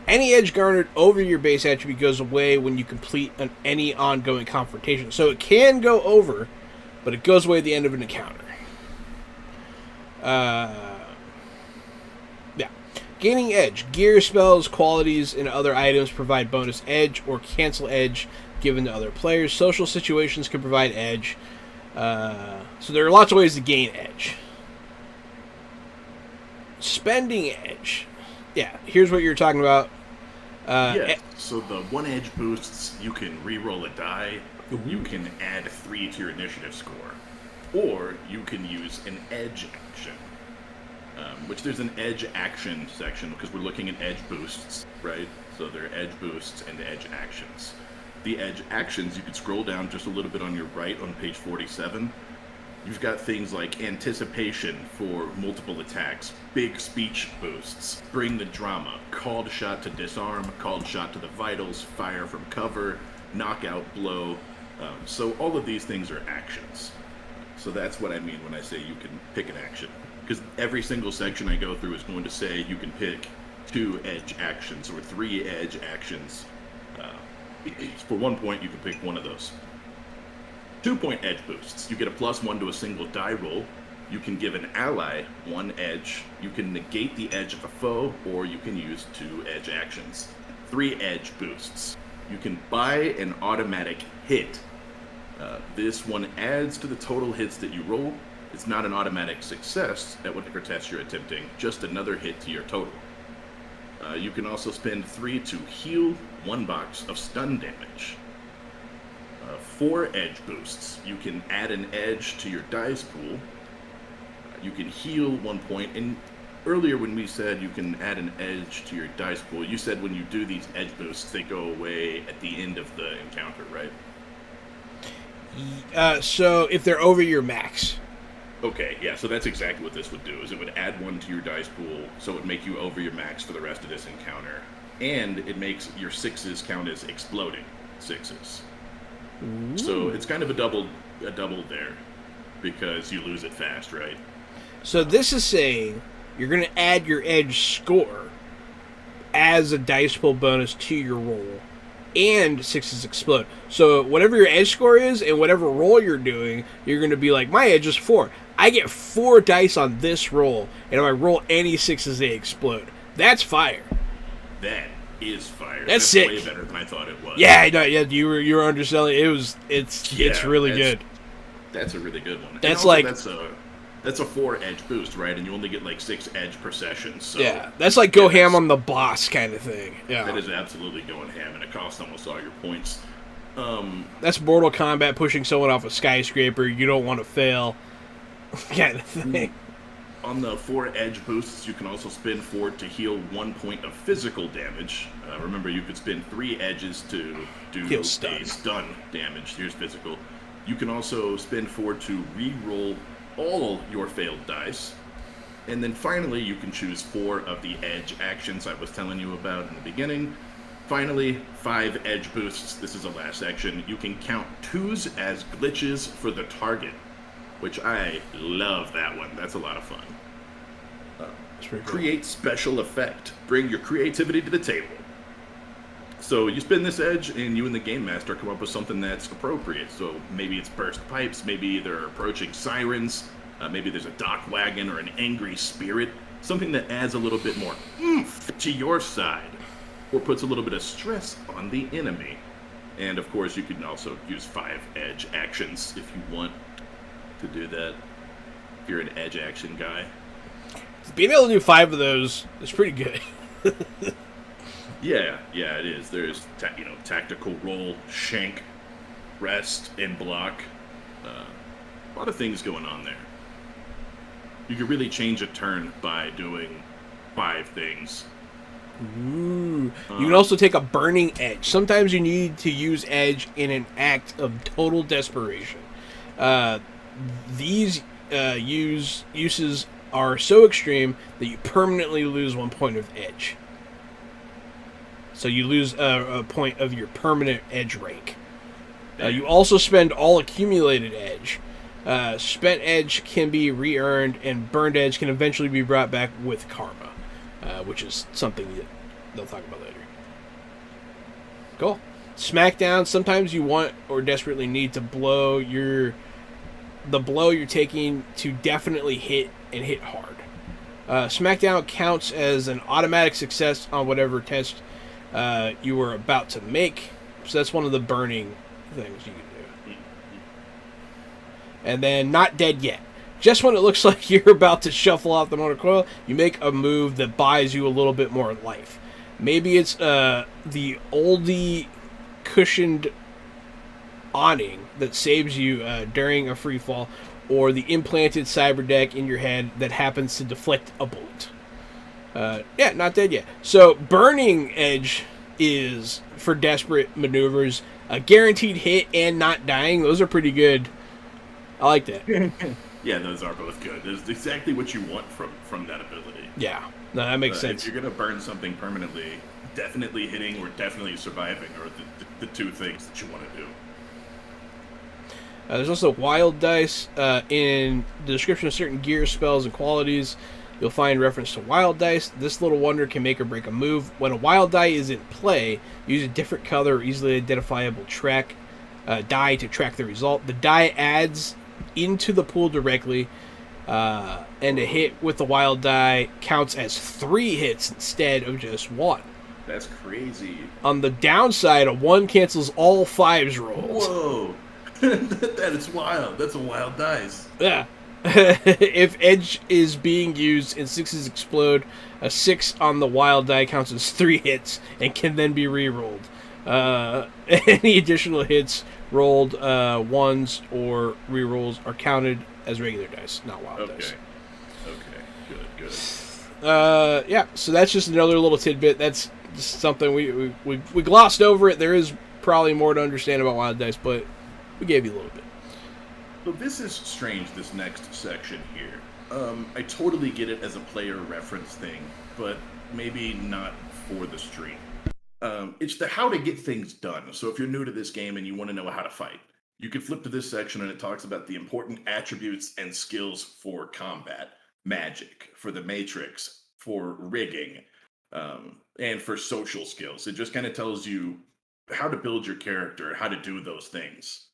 Any edge garnered over your base attribute goes away when you complete any ongoing confrontation. So it can go over, but it goes away at the end of an encounter. Gaining edge. Gear, spells, qualities, and other items provide bonus edge or cancel edge given to other players. Social situations can provide edge. So there are lots of ways to gain edge. Spending edge. Yeah, here's what you're talking about. So the 1 edge boosts, you can re-roll a die. Mm-hmm. You can add 3 to your initiative score. Or you can use an edge action. Which there's an edge action section because we're looking at edge boosts, right? So there are edge boosts and edge actions. The edge actions, you can scroll down just a little bit on your right on page 47. You've got things like anticipation for multiple attacks, big speech boosts, bring the drama, called shot to disarm, called shot to the vitals, fire from cover, knockout blow. So all of these things are actions. So that's what I mean when I say you can pick an action. Because every single section I go through is going to say you can pick 2 edge actions or 3 edge actions. For 1 point, you can pick one of those. 2 point edge boosts. You get a +1 to a single die roll. You can give an ally 1 edge. You can negate the edge of a foe, or you can use 2 edge actions. 3 edge boosts. You can buy an automatic hit. This one adds to the total hits that you roll. It's not an automatic success at whatever test you're attempting, just another hit to your total. You can also spend 3 to heal 1 box of stun damage. 4 edge boosts. You can add an edge to your dice pool. You can heal 1 point. And earlier when we said you can add an edge to your dice pool, you said when you do these edge boosts, they go away at the end of the encounter, right? So if they're over your max. Okay, yeah, so that's exactly what this would do, is it would add 1 to your dice pool, so it would make you over your max for the rest of this encounter. And it makes your 6s count as exploding 6s. Ooh. So it's kind of a double there, because you lose it fast, right? So this is saying you're going to add your edge score as a dice pool bonus to your roll, and 6s explode. So whatever your edge score is, and whatever roll you're doing, you're going to be like, my edge is 4. I get 4 dice on this roll, and if I roll any 6s, they explode. That's fire. That is fire. That's sick. Way better than I thought it was. Yeah, no, yeah, you were underselling. It's really good. That's a really good one. That's that's a 4 edge boost, right? And you only get like 6 edge per session. So yeah, that's like go ham on the boss kind of thing. Yeah, that is absolutely going ham, and it costs almost all your points. That's Mortal Kombat pushing someone off a skyscraper. You don't want to fail. Kind of thing. On the 4 edge boosts, you can also spend 4 to heal 1 point of physical damage. Remember, you could spend 3 edges to do a stun damage. Here's physical. You can also spend 4 to re-roll all your failed dice. And then finally, you can choose 4 of the edge actions I was telling you about in the beginning. Finally, 5 edge boosts. This is the last section. You can count 2s as glitches for the target, which I love that one. That's a lot of fun. Create special effect. Bring your creativity to the table. So you spin this edge, and you and the Game Master come up with something that's appropriate. So maybe it's burst pipes, maybe they're approaching sirens, maybe there's a dock wagon or an angry spirit. Something that adds a little bit more oomph to your side, or puts a little bit of stress on the enemy. And of course, you can also use 5 edge actions if you want to do that, if you're an edge action guy. Being able to do 5 of those is pretty good. Yeah, it is. There's tactical roll, shank, rest, and block. A lot of things going on there. You can really change a turn by doing 5 things. Ooh. You can also take a burning edge. Sometimes you need to use edge in an act of total desperation. These uses are so extreme that you permanently lose 1 point of edge. So you lose a point of your permanent edge rank. You also spend all accumulated edge. Spent edge can be re-earned, and burned edge can eventually be brought back with karma, which is something that they'll talk about later. Cool. Smackdown. Sometimes you want or desperately need to blow the blow you're taking to definitely hit and hit hard. Smackdown counts as an automatic success on whatever test you were about to make. So that's one of the burning things you can do. And then Not Dead Yet. Just when it looks like you're about to shuffle off the motor coil, you make a move that buys you a little bit more life. Maybe it's the oldie cushioned awning that saves you during a free fall, or the implanted cyber deck in your head that happens to deflect a bullet. Not dead yet. So burning edge is for desperate maneuvers. A guaranteed hit and not dying. Those are pretty good. I like that. Yeah, those are both good. That's exactly what you want from that ability. Yeah, no, that makes sense. If you're gonna burn something permanently, definitely hitting or definitely surviving are the 2 things that you want to do. There's also wild dice. In the description of certain gear, spells, and qualities, you'll find reference to wild dice. This little wonder can make or break a move. When a wild die is in play, use a different color or easily identifiable die to track the result. The die adds into the pool directly, and a hit with the wild die counts as 3 hits instead of just 1. That's crazy. On the downside, a 1 cancels all 5s rolls. Whoa. That is wild. That's a wild dice. Yeah. If edge is being used and 6s explode, a 6 on the wild die counts as 3 hits and can then be re-rolled. Any additional hits rolled 1s or re-rolls are counted as regular dice, not wild dice. Okay. Good. Yeah, so that's just another little tidbit. That's just something we glossed over it. There is probably more to understand about wild dice, but we gave you a little bit. So this is strange, this next section here. I totally get it as a player reference thing, but maybe not for the stream. It's the how to get things done. So if you're new to this game and you want to know how to fight, you can flip to this section and it talks about the important attributes and skills for combat, magic, for the matrix, for rigging, and for social skills. It just kind of tells you how to build your character, how to do those things.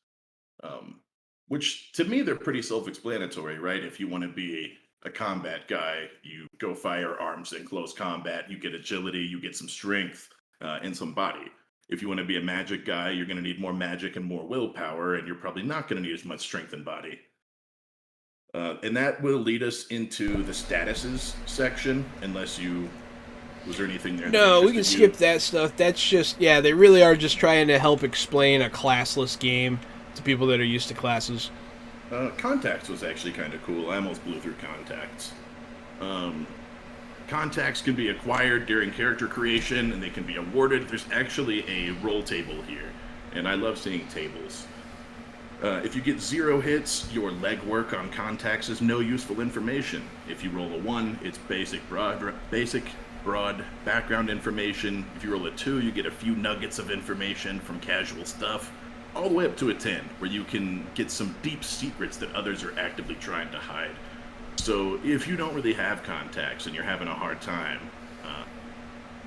Which to me, they're pretty self-explanatory, right? If you want to be a combat guy, you go firearms in close combat, you get agility, you get some strength, and some body. If you want to be a magic guy, you're going to need more magic and more willpower, and you're probably not going to need as much strength and body. And that will lead us into the statuses section, unless you... Was there anything there? No, we can skip that stuff. That's just... Yeah, they really are just trying to help explain a classless game to people that are used to classes. Contacts was actually kind of cool. I almost blew through contacts. Contacts can be acquired during character creation, and they can be awarded. There's actually a roll table here, and I love seeing tables. If you get 0 hits, your legwork on contacts is no useful information. If you roll a 1, it's basic broad background information. If you roll a 2, you get a few nuggets of information from casual stuff, all the way up to a 10, where you can get some deep secrets that others are actively trying to hide. So if you don't really have contacts and you're having a hard time,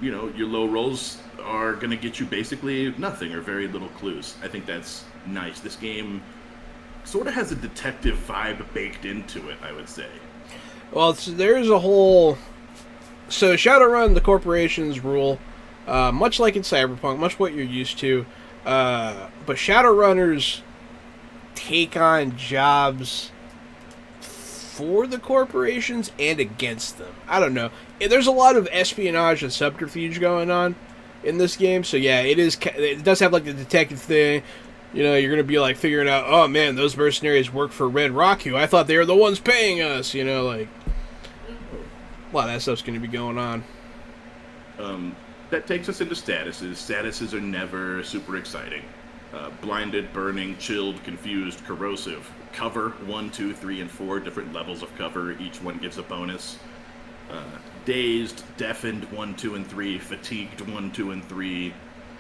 your low rolls are going to get you basically nothing or very little clues. I think that's nice. This game sort of has a detective vibe baked into it, I would say. Well, there's a whole... So Shadowrun, the corporations rule, much like in Cyberpunk, much what you're used to, but Shadowrunners take on jobs for the corporations and against them. I don't know. There's a lot of espionage and subterfuge going on in this game, so yeah, it does have like the detective thing. You're going to be like figuring out, oh man, those mercenaries work for Red Rock. I thought they were the ones paying us, like a lot of that stuff's going to be going on. That takes us into statuses. Statuses are never super exciting. Blinded, burning, chilled, confused, corrosive. Cover, 1, 2, 3, and 4 different levels of cover. Each one gives a bonus. Dazed, deafened, 1, 2, and 3. Fatigued, 1, 2, and 3.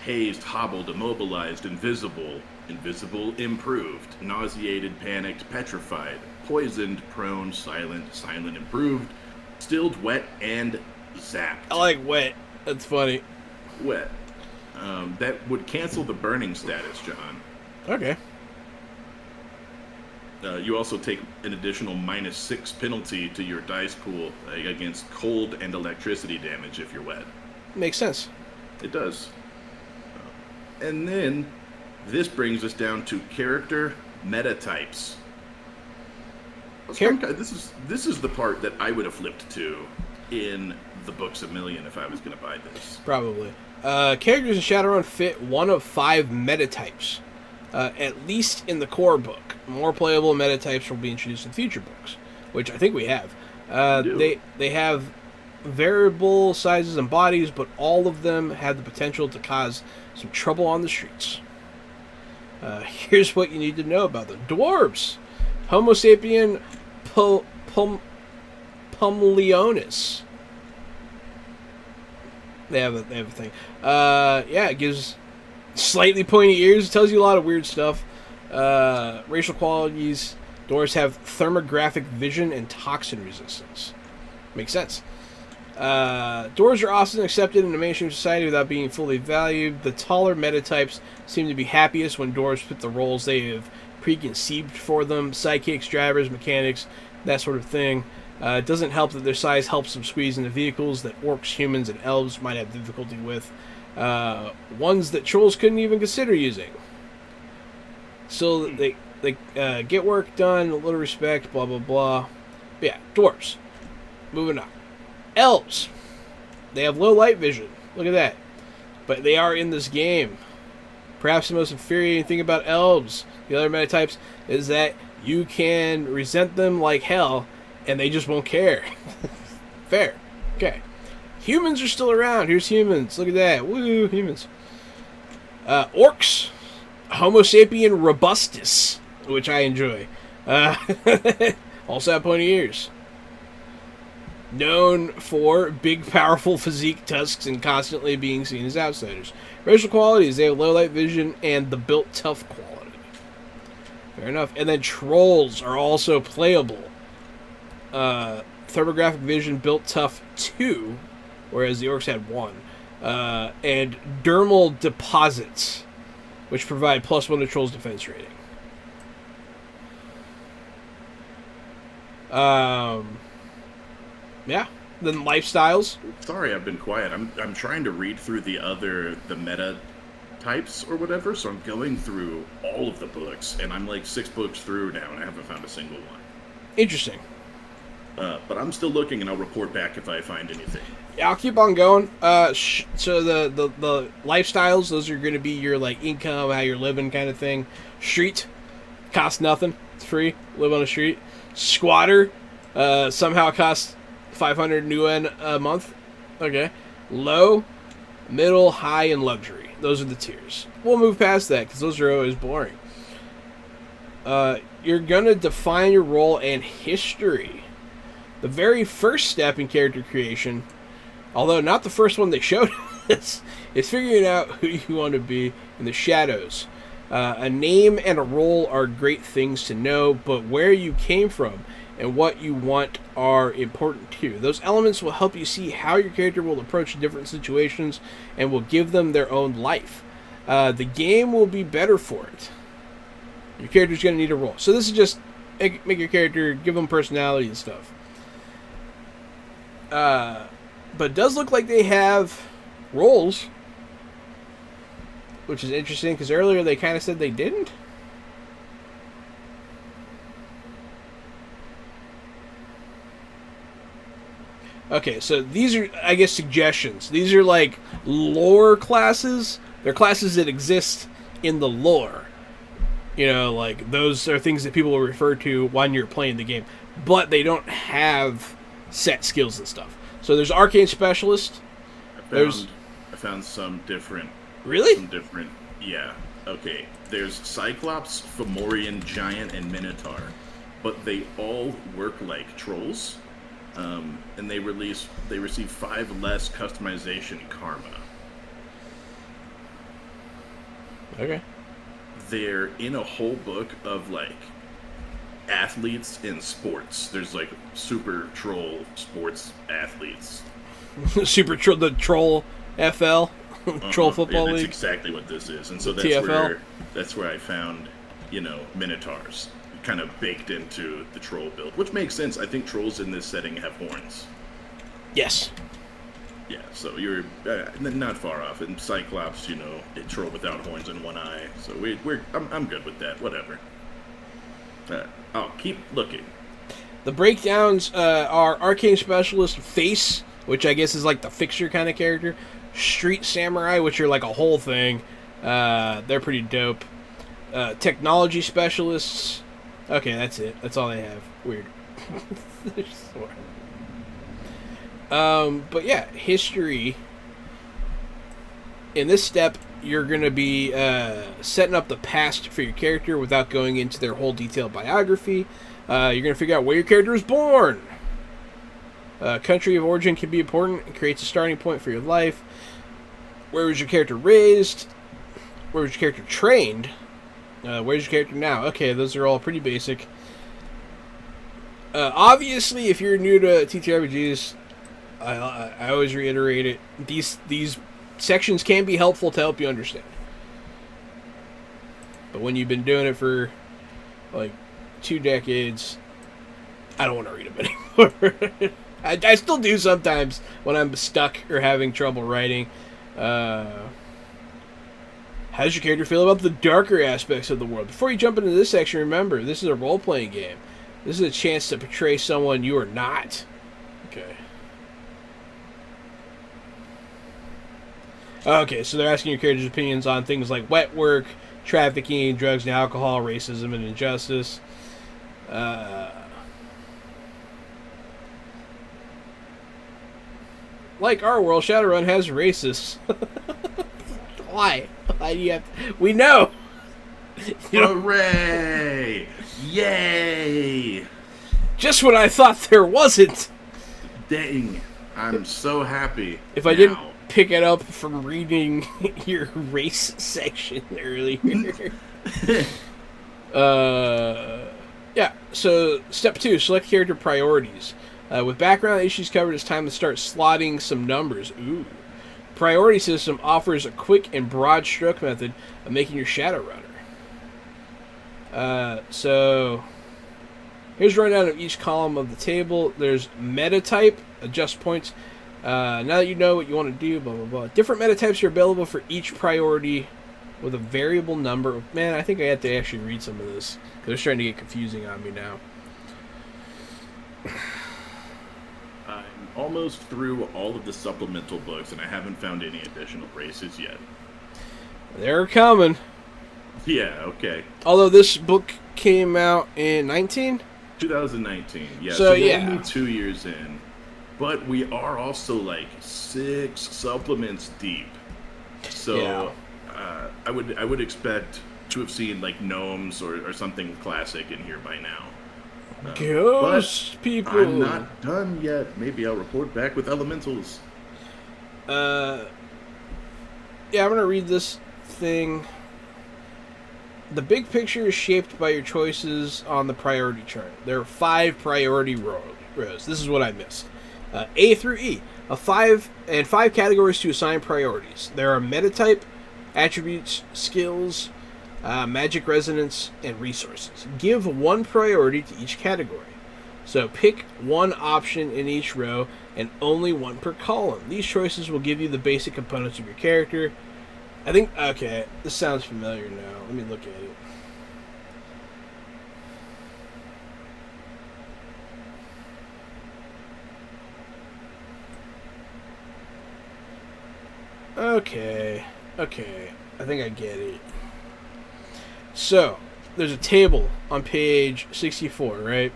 Hazed, hobbled, immobilized, invisible. Invisible, improved. Nauseated, panicked, petrified. Poisoned, prone, silent, silent, improved. Stilled, wet, and zapped. I like wet. That's funny. Wet. That would cancel the burning status, John. Okay. You also take an additional -6 penalty to your dice pool against cold and electricity damage if you're wet. Makes sense. It does. And then this brings us down to character meta types. This is the part that I would have flipped to in the Books a Million if I was going to buy this. Probably. Characters in Shadowrun fit one of 5 meta types, at least in the core book. More playable meta types will be introduced in future books, which I think we have. They have variable sizes and bodies, but all of them have the potential to cause some trouble on the streets. Here's what you need to know about them. Dwarves. Homo sapien pumleonis. They have a thing. It gives slightly pointy ears. It tells you a lot of weird stuff. Racial qualities. Dwarves have thermographic vision and toxin resistance. Makes sense. Dwarves are often accepted in the mainstream society without being fully valued. The taller metatypes seem to be happiest when dwarves fit the roles they have preconceived for them. Sidekicks, drivers, mechanics, that sort of thing. It doesn't help that their size helps them squeeze into vehicles that orcs, humans, and elves might have difficulty with. Ones that trolls couldn't even consider using. So they get work done, a little respect, blah, blah, blah. But yeah, dwarves. Moving on. Elves. They have low light vision. Look at that. But they are in this game. Perhaps the most infuriating thing about elves, the other meta types, is that you can resent them like hell, and they just won't care. Fair. Okay. Humans are still around. Here's humans. Look at that. Woo, humans. Orcs. Homo sapien robustus, which I enjoy. Also have pointy ears. Known for big, powerful physique, tusks, and constantly being seen as outsiders. Racial qualities, they have low light vision and the built tough quality. Fair enough. And then trolls are also playable. Thermographic vision, built tough 2, whereas the orcs had 1. And dermal deposits, which provide +1 to trolls' defense rating. Yeah. Then lifestyles. Sorry, I've been quiet. I'm trying to read through the meta types or whatever, so I'm going through all of the books, and I'm like 6 books through now, and I haven't found a single one. Interesting. But I'm still looking, and I'll report back if I find anything. Yeah, I'll keep on going. So the lifestyles, those are going to be your like income, how you're living kind of thing. Street, costs nothing. It's free. Live on a street. Squatter, somehow costs 500 UN a month. Okay. Low, middle, high, and luxury. Those are the tiers. We'll move past that because those are always boring. You're going to define your role and history. The very first step in character creation, although not the first one they showed us, is figuring out who you want to be in the shadows. A name and a role are great things to know, but where you came from and what you want are important too. Those elements will help you see how your character will approach different situations and will give them their own life. The game will be better for it. Your character's going to need a role. So this is just make your character, give them personality and stuff. But it does look like they have roles, which is interesting because earlier they kind of said they didn't. Okay, so these are, I guess, suggestions. These are like lore classes. They're classes that exist in the lore. You know, like those are things that people will refer to when you're playing the game. But they don't have set skills and stuff. So there's Arcane Specialist. I found some different. Really? Some different. Yeah. Okay. There's Cyclops, Fomorian, Giant, and Minotaur. But they all work like trolls. And they receive 5 less customization karma. Okay. They're in a whole book of like athletes in sports. There's like super troll sports athletes. The troll FL, troll football that's league. Exactly what this is, and so The that's TFL. that's where I found, Minotaurs kind of baked into the troll build, which makes sense. I think trolls in this setting have horns. Yes. Yeah, so you're not far off. And Cyclops, a troll without horns and one eye. So I'm good with that. Whatever. I'll keep looking. The breakdowns are Arcane Specialist, Face, which I guess is like the fixture kind of character. Street Samurai, which are like a whole thing. They're pretty dope. Technology Specialists. Okay, that's it. That's all they have. Weird. But yeah, history. In this step, you're going to be setting up the past for your character without going into their whole detailed biography. You're going to figure out where your character was born. Country of origin can be important. It creates a starting point for your life. Where was your character raised? Where was your character trained? Where's your character now? Okay, those are all pretty basic. Obviously, if you're new to TTRPGs, I always reiterate it. These sections can be helpful to help you understand. But when you've been doing it for like 2 decades, I don't want to read them anymore. I still do sometimes when I'm stuck or having trouble writing. How does your character feel about the darker aspects of the world? Before you jump into this section, remember, this is a role-playing game. This is a chance to portray someone you are not. Okay. Okay, so they're asking your character's opinions on things like wet work, trafficking, drugs and alcohol, racism and injustice. Like our world, Shadowrun has racists. Why? Why do you have to... We know! Hooray! Yay! Just when I thought there wasn't! Dang. I'm so happy. If I didn't pick it up from reading your race section earlier. Yeah, so step 2, select character priorities. With background issues covered, it's time to start slotting some numbers. Ooh. Priority system offers a quick and broad stroke method of making your Shadow Runner. So here's a rundown of each column of the table. There's meta type, adjust points. Now that you know what you want to do, blah, blah, blah. Different meta types are available for each priority with a variable number of... Man, I think I have to actually read some of this, because it's starting to get confusing on me now. I'm almost through all of the supplemental books, and I haven't found any additional races yet. They're coming. Yeah, okay. Although this book came out in 2019, yeah. So we're yeah. only 2 years in. But we are also like 6 supplements deep. So Yeah. I would expect to have seen like gnomes or something classic in here by now. Ghost people. I'm not done yet. Maybe I'll report back with elementals. Yeah, I'm gonna read this thing. The big picture is shaped by your choices on the priority chart. There are 5 priority rows. This is what I missed. A through E. 5 categories to assign priorities. There are meta type, attributes, skills, magic resonance, and resources. Give 1 priority to each category. So pick 1 option in each row and only 1 per column. These choices will give you the basic components of your character. I think, okay, this sounds familiar now. Let me look at it. Okay, I think I get it. So, there's a table on page 64, right?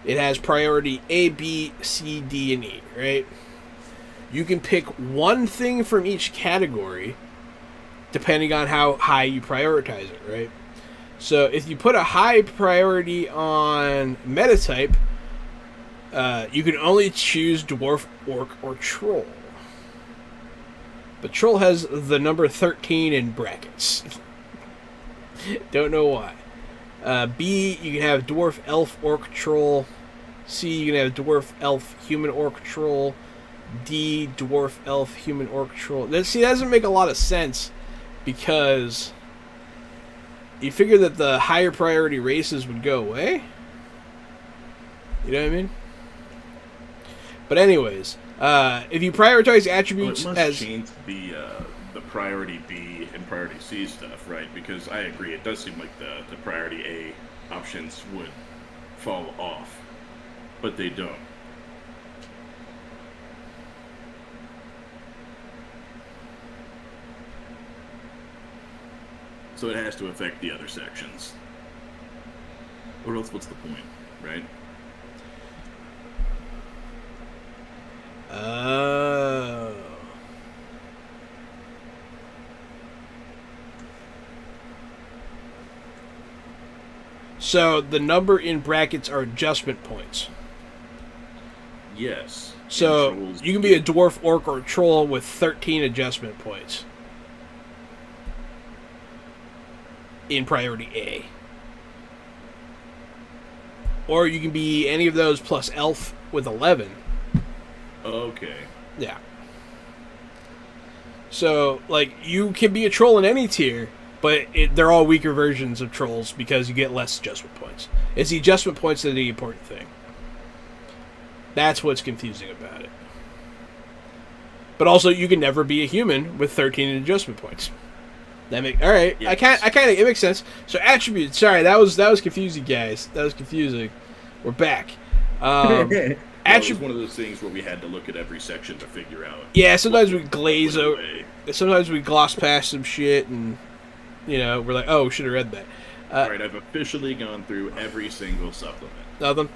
It has priority A, B, C, D, and E, right? You can pick 1 thing from each category, depending on how high you prioritize it, right? So, if you put a high priority on meta type, you can only choose Dwarf, Orc, or Troll. But Troll has the number 13 in brackets. Don't know why. B, you can have Dwarf, Elf, Orc, Troll. C, you can have Dwarf, Elf, Human, Orc, Troll. D, Dwarf, Elf, Human, Orc, Troll. See, that doesn't make a lot of sense, because you figure that the higher priority races would go away. You know what I mean? But anyways... if you prioritize attributes well, it must as... change the priority B and priority C stuff, right? Because I agree, it does seem like the priority A options would fall off, but they don't. So it has to affect the other sections. Or else what's the point, right? Oh. So the number in brackets are adjustment points. Yes. So you can be a dwarf, orc, or troll with 13 adjustment points in priority A. Or you can be any of those plus elf with 11. Okay. Yeah. So, like, you can be a troll in any tier, But they're all weaker versions of trolls because you get less adjustment points. It's the adjustment points that are the important thing. That's what's confusing about it. But also, you can never be a human with 13 adjustment points. All right. Yes. It makes sense. So attributes. Sorry, that was confusing, guys. That was confusing. We're back. It was one of those things where we had to look at every section to figure out. Yeah, sometimes we glaze over. Sometimes we gloss past some shit, and we're like, oh, should have read that. All right, I've officially gone through every single supplement. Nothing.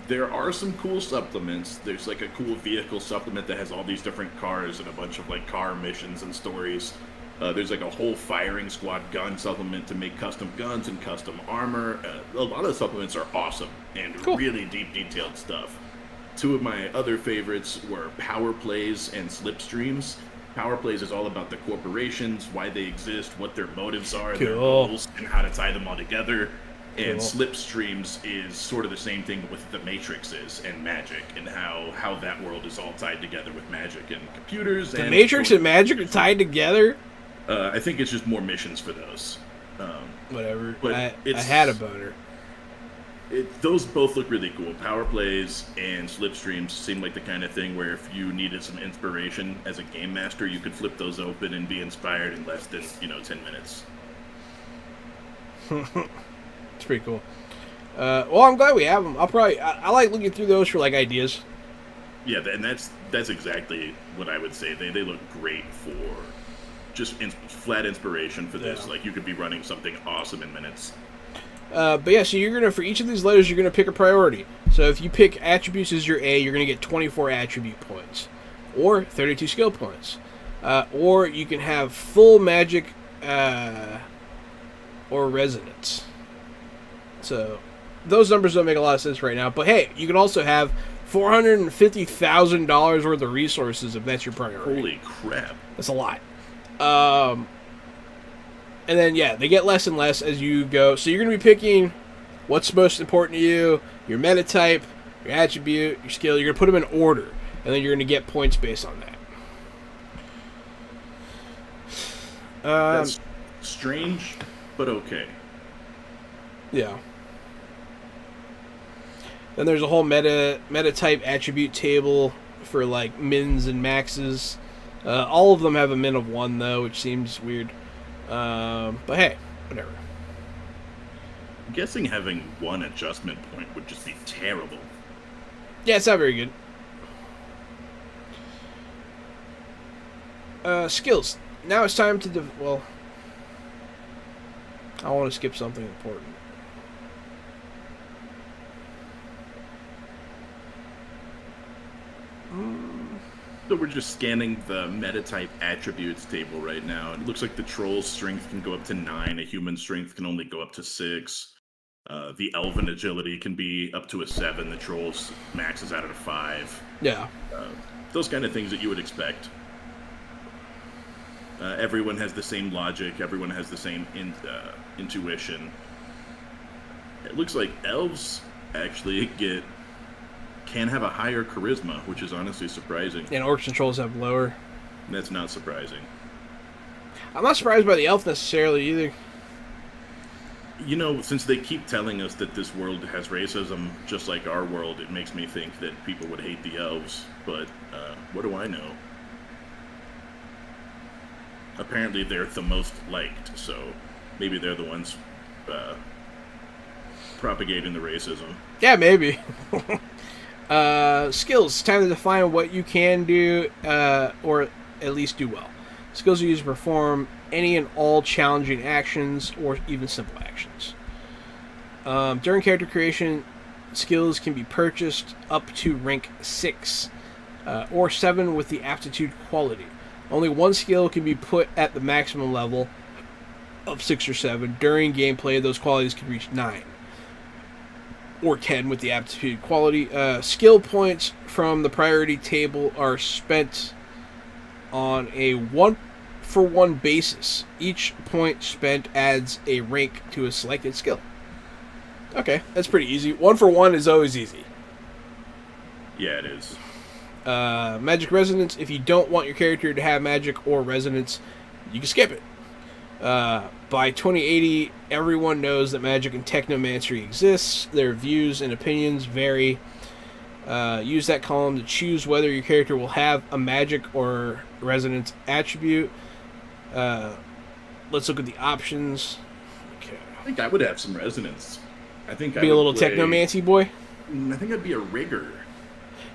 There are some cool supplements. There's like a cool vehicle supplement that has all these different cars and a bunch of like car missions and stories. There's like a whole firing squad gun supplement to make custom guns and custom armor. A lot of the supplements are awesome and really deep, detailed stuff. Two of my other favorites were power plays and slipstreams. Power plays is all about the corporations, why they exist, what their motives are, their goals, and how to tie them all together. And slipstreams is sort of the same thing with the Matrix is and magic, and how that world is all tied together with magic and computers. The Matrix and magic are tied together? I think it's just more missions for those. Whatever. But I had a boner. Those both look really cool. Power plays and slipstreams seem like the kind of thing where if you needed some inspiration as a game master, you could flip those open and be inspired in less than 10 minutes. It's pretty cool. Well, I'm glad we have them. I like looking through those for like ideas. Yeah, and that's exactly what I would say. They look great for just flat inspiration for this. Yeah. Like you could be running something awesome in minutes. But yeah, so for each of these letters, you're gonna pick a priority. So if you pick attributes as your A, you're gonna get 24 attribute points, or 32 skill points, or you can have full magic, or resonance. So those numbers don't make a lot of sense right now. But hey, you can also have $450,000 worth of resources if that's your priority. Holy crap! That's a lot. And then, they get less and less as you go. So you're going to be picking what's most important to you, your meta type, your attribute, your skill. You're going to put them in order, and then you're going to get points based on that. That's strange, but okay. Yeah. Then there's a whole meta type attribute table for like mins and maxes. All of them have a min of 1 though, which seems weird. But hey, whatever. I'm guessing having 1 adjustment point would just be terrible. Yeah, it's not very good. Skills. Now it's time to I want to skip something important. So we're just scanning the meta-type attributes table right now. It looks like the troll's strength can go up to 9. A human strength can only go up to 6. The elven agility can be up to a 7. The troll's max is out at a 5. Yeah. Those kind of things that you would expect. Everyone has the same logic. Everyone has the same intuition. It looks like elves actually can have a higher charisma, which is honestly surprising. And orcs and trolls have lower. That's not surprising. I'm not surprised by the elf necessarily either. Since they keep telling us that this world has racism, just like our world, it makes me think that people would hate the elves. But what do I know? Apparently they're the most liked, so maybe they're the ones propagating the racism. Yeah, maybe. Skills. Time to define what you can do, or at least do well. Skills are used to perform any and all challenging actions, or even simple actions. During character creation, skills can be purchased up to rank 6, or 7 with the aptitude quality. Only one skill can be put at the maximum level of 6 or 7. During gameplay, those qualities can reach 9. Or 10 with the aptitude quality. Skill points from the priority table are spent on a 1-for-1 basis. Each point spent adds a rank to a selected skill. Okay, that's pretty easy. 1-for-1 is always easy. Yeah, it is. Magic resonance. If you don't want your character to have magic or resonance, you can skip it. By 2080, everyone knows that magic and technomancy exists. Their views and opinions vary. Use that column to choose whether your character will have a magic or resonance attribute. Let's look at the options. Okay. I think I would have some resonance. I think Be a little technomancy boy. I think I'd be a rigger.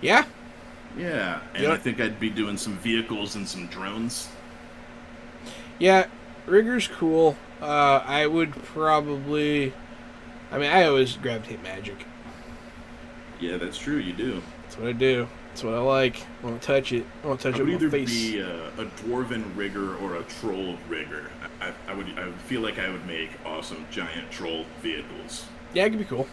Yeah. Yeah, and I think I'd be doing some vehicles and some drones. Yeah, rigger's cool. I would probably. I mean, I always gravitate magic. Yeah, that's true. You do. That's what I do. That's what I like. I want to touch it. I want to touch it with my face. I would either be a dwarven rigger or a troll rigger. I would feel like I would make awesome giant troll vehicles. Yeah, it could be cool.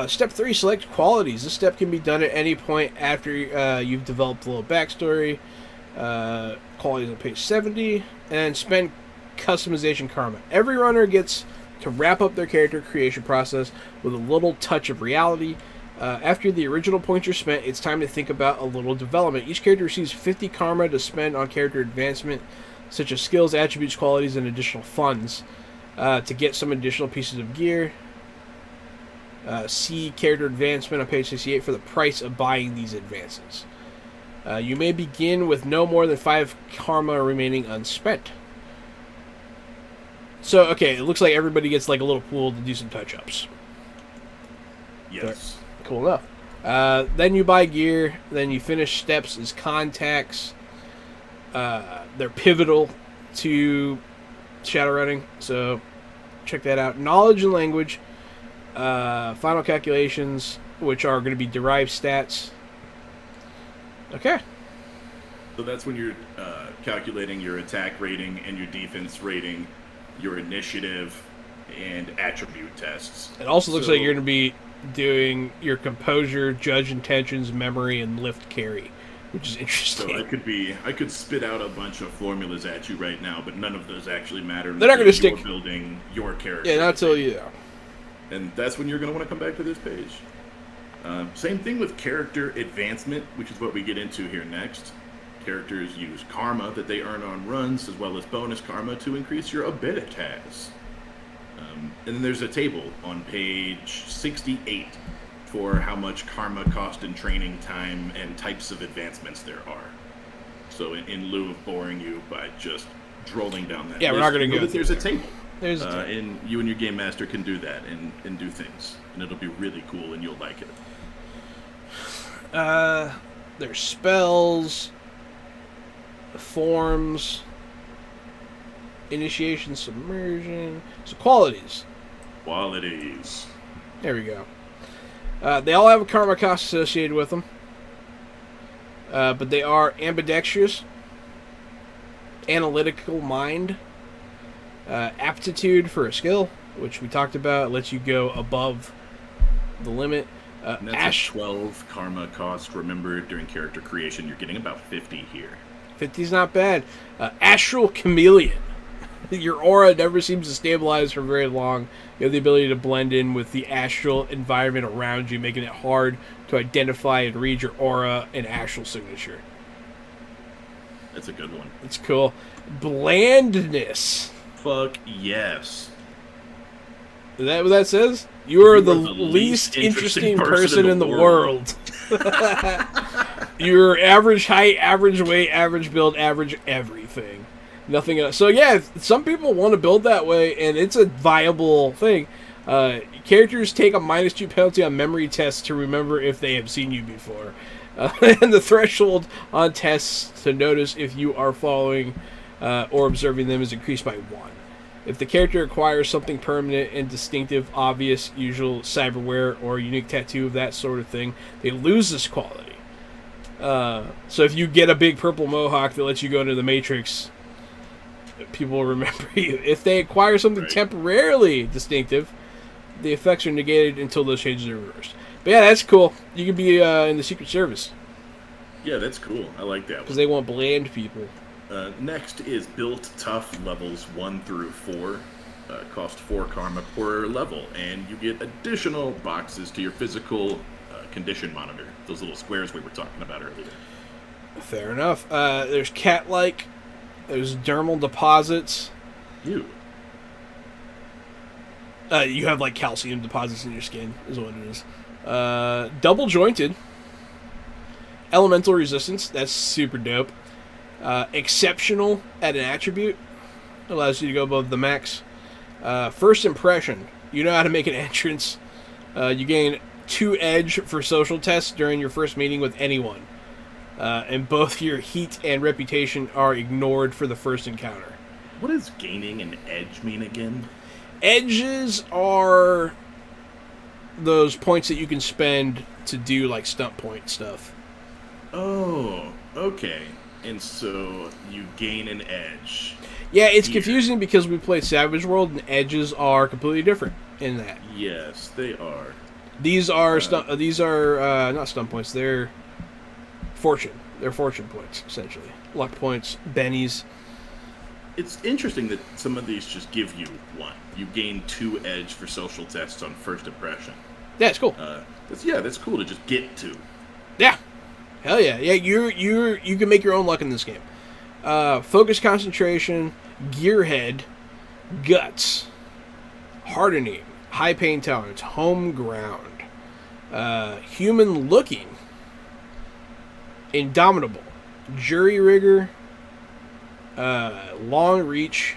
Step 3, select qualities. This step can be done at any point after you've developed a little backstory. Qualities on page 70. And spend customization karma. Every runner gets to wrap up their character creation process with a little touch of reality. After the original points are spent, it's time to think about a little development. Each character receives 50 karma to spend on character advancement, such as skills, attributes, qualities, and additional funds to get some additional pieces of gear. See character advancement on page 68 for the price of buying these advances. You may begin with no more than 5 karma remaining unspent. So, okay, it looks like everybody gets like a little pool to do some touch-ups. Yes. Cool enough. Then you buy gear. Then you finish steps as contacts. They're pivotal to Shadowrunning, so check that out. Knowledge and language. Final calculations, which are going to be derived stats. Okay. So that's when you're calculating your attack rating and your defense rating, your initiative, and attribute tests. It also looks like you're going to be doing your composure, judge intentions, memory, and lift carry, which is interesting. So I could spit out a bunch of formulas at you right now, but none of those actually matter. They're not going to stick. You're building your character. Yeah, not until you. And that's when you're going to want to come back to this page. Same thing with character advancement, which is what we get into here next. Characters use karma that they earn on runs, as well as bonus karma to increase your abilities. And then there's a table on page 68 for how much karma cost in training time and types of advancements there are. So in lieu of boring you by just drolling down that list, we're not going to go. There's a table. There's a table. And you and your game master can do that and do things. And it'll be really cool and you'll like it. There's spells, forms, initiation, submersion. So qualities. Qualities. There we go. They all have a karma cost associated with them. But they are ambidextrous, analytical mind, aptitude for a skill, which we talked about, lets you go above the limit. And that's a 12 karma cost. Remember, during character creation, you're getting about 50 here. 50's not bad. Astral Chameleon. Your aura never seems to stabilize for very long. You have the ability to blend in with the astral environment around you, making it hard to identify and read your aura and astral signature. That's a good one. It's cool. Blandness. Fuck yes. Is that what that says? You are the least interesting person in the world. You're average height, average weight, average build, average everything. Nothing else. So yeah, some people want to build that way, and it's a viable thing. Characters take a -2 penalty on memory tests to remember if they have seen you before. And the threshold on tests to notice if you are following or observing them is increased by 1. If the character acquires something permanent and distinctive, obvious, usual cyberware, or unique tattoo of that sort of thing, they lose this quality. So if you get a big purple mohawk that lets you go into the Matrix, people will remember you. If they acquire something temporarily distinctive, the effects are negated until those changes are reversed. But yeah, that's cool. You could be in the Secret Service. Yeah, that's cool. I like that. Because they want bland people. Next is Built Tough levels 1 through 4. Cost 4 karma per level, and you get additional boxes to your physical condition monitor. Those little squares we were talking about earlier. Fair enough. There's cat-like There's dermal deposits. You. You have like calcium deposits in your skin, is what it is. Double jointed. Elemental resistance. That's super dope. Exceptional at an attribute. Allows you to go above the max. First impression. You know how to make an entrance. You gain 2 edge for social tests during your first meeting with anyone. And both your heat and reputation are ignored for the first encounter. What does gaining an edge mean again? Edges are those points that you can spend to do like stunt point stuff. Oh, okay. And so you gain an edge. Yeah, it's here. confusing because we play Savage World and edges are completely different in that. Yes, they are. These are not stunt points. They're fortune. They're fortune points essentially. Luck points, bennies. It's interesting that some of these just give you 1. You gain 2 edge for social tests on first impression. Yeah, it's cool. That's cool to just get 2. Yeah, hell yeah, yeah. You can make your own luck in this game. Focus, concentration, gearhead, guts, hardening, high pain tolerance, home ground, human looking, indomitable, jury rigor, long reach,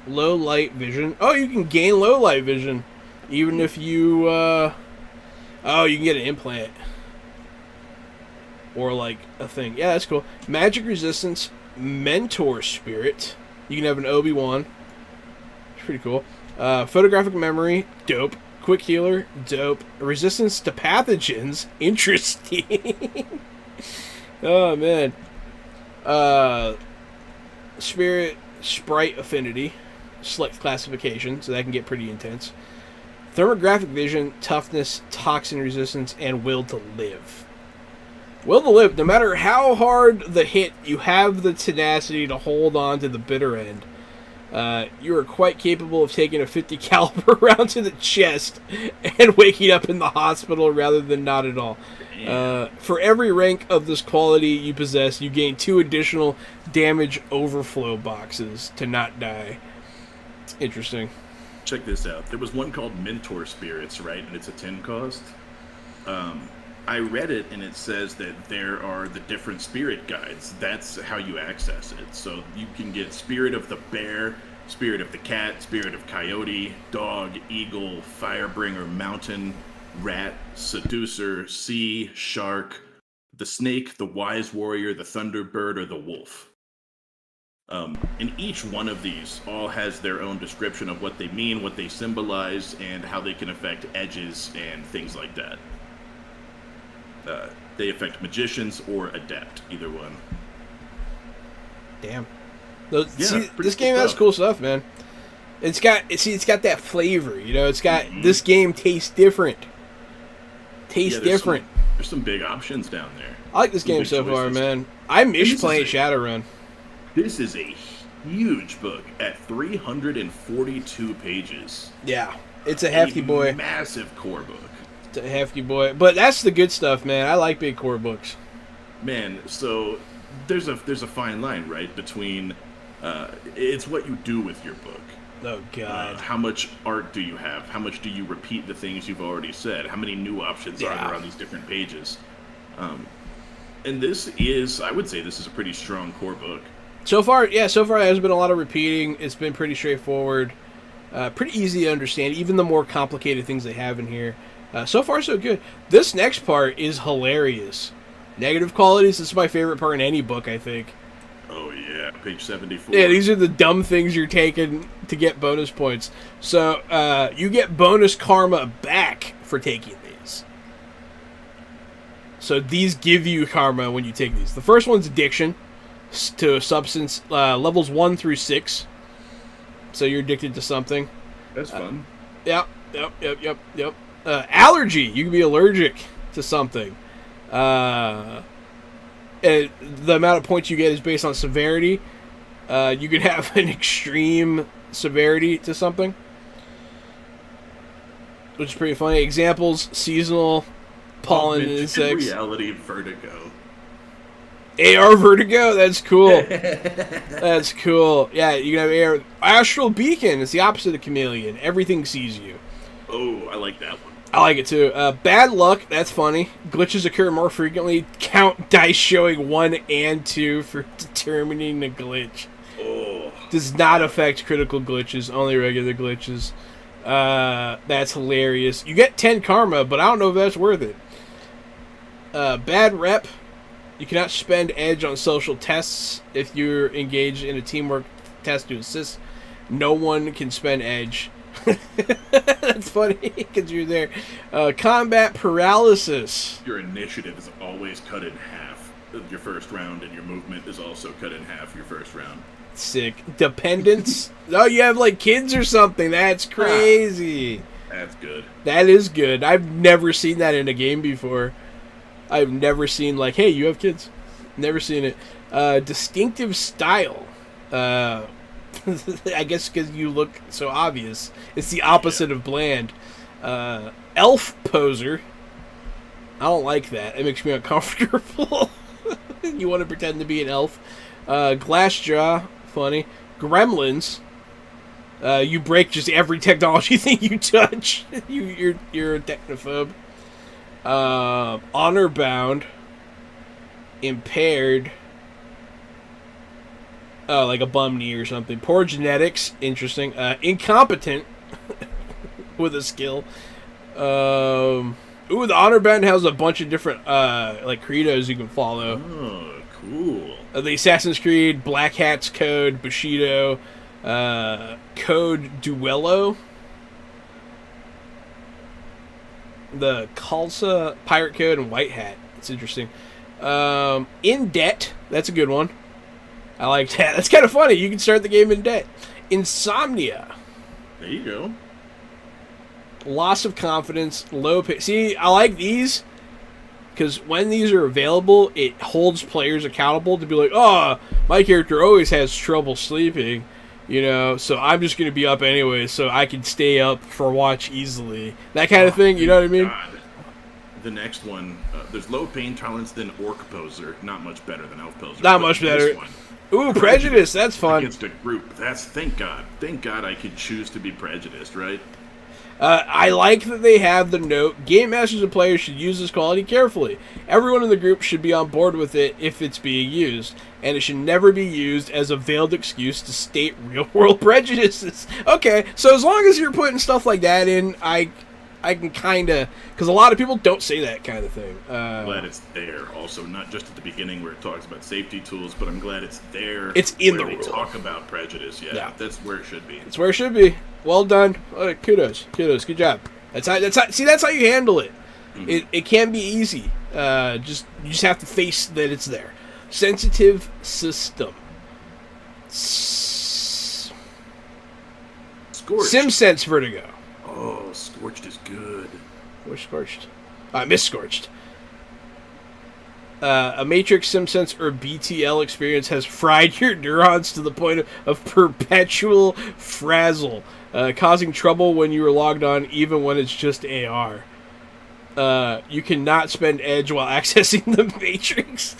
low light vision. Oh, you can gain low light vision even if you you can get an implant or like a thing. Yeah, that's cool. Magic resistance, mentor spirit. You can have an Obi-Wan. It's pretty cool. Photographic memory, dope. Quick healer, dope. Resistance to pathogens, interesting. Oh man. Spirit sprite affinity, select classification, so that can get pretty intense. Thermographic vision, toughness, toxin resistance, and will to live. Will to live. No matter how hard the hit, you have the tenacity to hold on to the bitter end. You are quite capable of taking a 50 caliber round to the chest and waking up in the hospital rather than not at all. For every rank of this quality you possess, you gain 2 additional damage overflow boxes to not die. Interesting. Check this out. There was one called Mentor Spirits, right? And it's a 10 cost. I read it, and it says that there are the different spirit guides. That's how you access it. So you can get Spirit of the Bear, Spirit of the Cat, Spirit of Coyote, Dog, Eagle, Firebringer, Mountain, Rat, Seducer, Sea, Shark, the Snake, the Wise Warrior, the Thunderbird, or the Wolf. And each one of these all has their own description of what they mean, what they symbolize, and how they can affect edges and things like that. They affect magicians or adept, either one. Damn. This game has cool stuff, man. It's got that flavor, you know. It's got this game tastes different. Different. There's some big options down there. I like this game so far, man. I miss playing Shadowrun. This is a huge book at 342 pages. Yeah, it's a hefty boy. Massive core book. It's a hefty boy, but that's the good stuff, man. I like big core books. Man, so there's a fine line, right, between it's what you do with your book. Oh God! How much art do you have? How much do you repeat the things you've already said? How many new options are there on these different pages? And I would say this is a pretty strong core book. So far there's been a lot of repeating. It's been pretty straightforward, pretty easy to understand, even the more complicated things they have in here. So far, so good. This next part is hilarious. Negative qualities, this is my favorite part in any book, I think. Oh, yeah, page 74. Yeah, these are the dumb things you're taking to get bonus points. So, you get bonus karma back for taking these. So, these give you karma when you take these. The first one's addiction to a substance, levels 1 through 6. So, you're addicted to something. That's fun. Yep. Allergy, you can be allergic to something. And the amount of points you get is based on severity. You can have an extreme severity to something, which is pretty funny. Examples: seasonal, pollen, insects. Reality, vertigo. AR Vertigo? That's cool. That's cool. Yeah, you can have AR. Astral Beacon is the opposite of Chameleon. Everything sees you. Oh, I like that one. I like it too. Bad Luck, that's funny. Glitches occur more frequently. Count dice showing 1 and 2 for determining the glitch. Oh. Does not affect critical glitches, only regular glitches. That's hilarious. You get 10 karma, but I don't know if that's worth it. Bad Rep. You cannot spend edge on social tests if you're engaged in a teamwork test to assist. No one can spend edge. That's funny because you're there. Combat paralysis. Your initiative is always cut in half your first round, and your movement is also cut in half your first round. Sick. Dependence. Oh, you have like kids or something. That's crazy. That's good. That is good. I've never seen that in a game before. I've never seen like, hey, you have kids. Never seen it. Distinctive style. I guess because you look so obvious. It's the opposite of bland. Elf poser. I don't like that. It makes me uncomfortable. You want to pretend to be an elf. Glassjaw. Funny. Gremlins. You break just every technology thing you touch. You're a technophobe. Honor bound. Impaired. Oh, like a bum knee or something. Poor genetics. Interesting. Incompetent. With a skill. Ooh, the honor band has a bunch of different like credos you can follow. Oh, cool. The Assassin's Creed, Black Hat's Code, Bushido, Code Duello, the Khalsa Pirate Code, and White Hat. It's interesting. In Debt. That's a good one. I like that. That's kind of funny. You can start the game in debt. Insomnia. There you go. Loss of confidence. Low pay. See, I like these because when these are available, it holds players accountable to be like, oh, my character always has trouble sleeping, you know, so I'm just going to be up anyway so I can stay up for watch easily. That kind of thing, you know what I mean? God. The next one, there's low pain tolerance, then Orc Poser. Not much better than Elf Poser. Not much better. One, Ooh, Prejudice. That's fun. Against a group. That's, thank God. Thank God I could choose to be prejudiced, right? I like that they have the note, game masters and players should use this quality carefully. Everyone in the group should be on board with it if it's being used, and it should never be used as a veiled excuse to state real-world prejudices. Okay, so as long as you're putting stuff like that in, I can kind of... Because a lot of people don't say that kind of thing. I'm glad it's there. Also, not just at the beginning where it talks about safety tools, but I'm glad it's there. It's in the rule. rule. Talk about prejudice. Yeah, that's where it should be. It's where it should be. Well done. Kudos. Good job. That's how you handle it. Mm-hmm. It can be easy. You just have to face that it's there. Sensitive system. Scorched. SimSense Vertigo. Oh, Scorched is good. Where's Scorched? I missed Scorched. A Matrix, SimSense, or BTL experience has fried your neurons to the point of perpetual frazzle, causing trouble when you are logged on, even when it's just AR. You cannot spend edge while accessing the Matrix.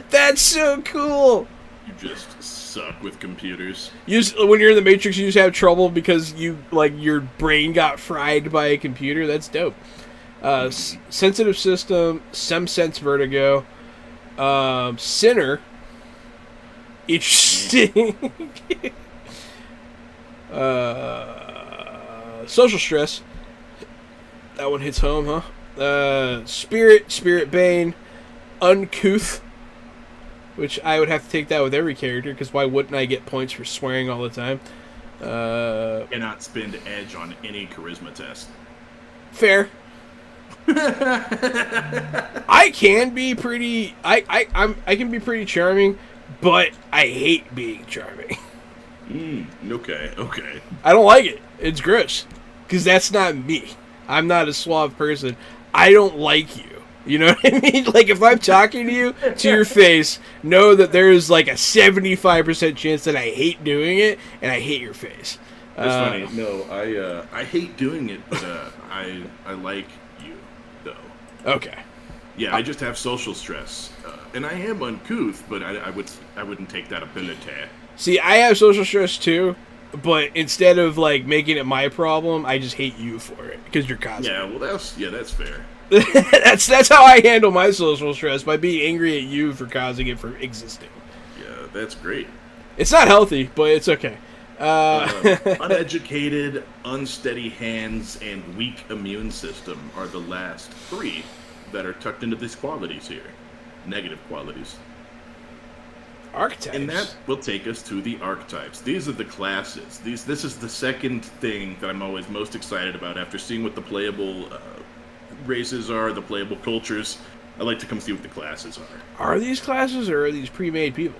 That's so cool. You just suck with computers. When you're in the Matrix, you just have trouble because your brain got fried by a computer. That's dope. Sensitive system, SimSense Vertigo, Sinner. Interesting. Social stress. That one hits home, huh? Spirit Bane, Uncouth, which I would have to take that with every character, because why wouldn't I get points for swearing all the time? Cannot spend edge on any charisma test. Fair. I can be pretty. I can be pretty charming, but I hate being charming. Okay. I don't like it. It's gross, because that's not me. I'm not a suave person. I don't like you. You know what I mean? Like, if I'm talking to you to your face, know that there is like a 75% chance that I hate doing it, and I hate your face. That's funny. No, I hate doing it, but I like you, though. Okay. Yeah, I just have social stress, and I am uncouth, but I wouldn't take that ability. See, I have social stress too, but instead of like making it my problem, I just hate you for it because you're cosmic. Yeah, well, that's fair. that's how I handle my social stress, by being angry at you for causing it for existing. Yeah, that's great. It's not healthy, but it's okay. Uneducated, unsteady hands, and weak immune system are the last three that are tucked into these qualities here. Negative qualities. Archetypes. And that will take us to the archetypes. These are the classes. This is the second thing that I'm always most excited about after seeing what the playable races are, the playable cultures. I like to come see what the classes are. Are these classes or are these pre-made people?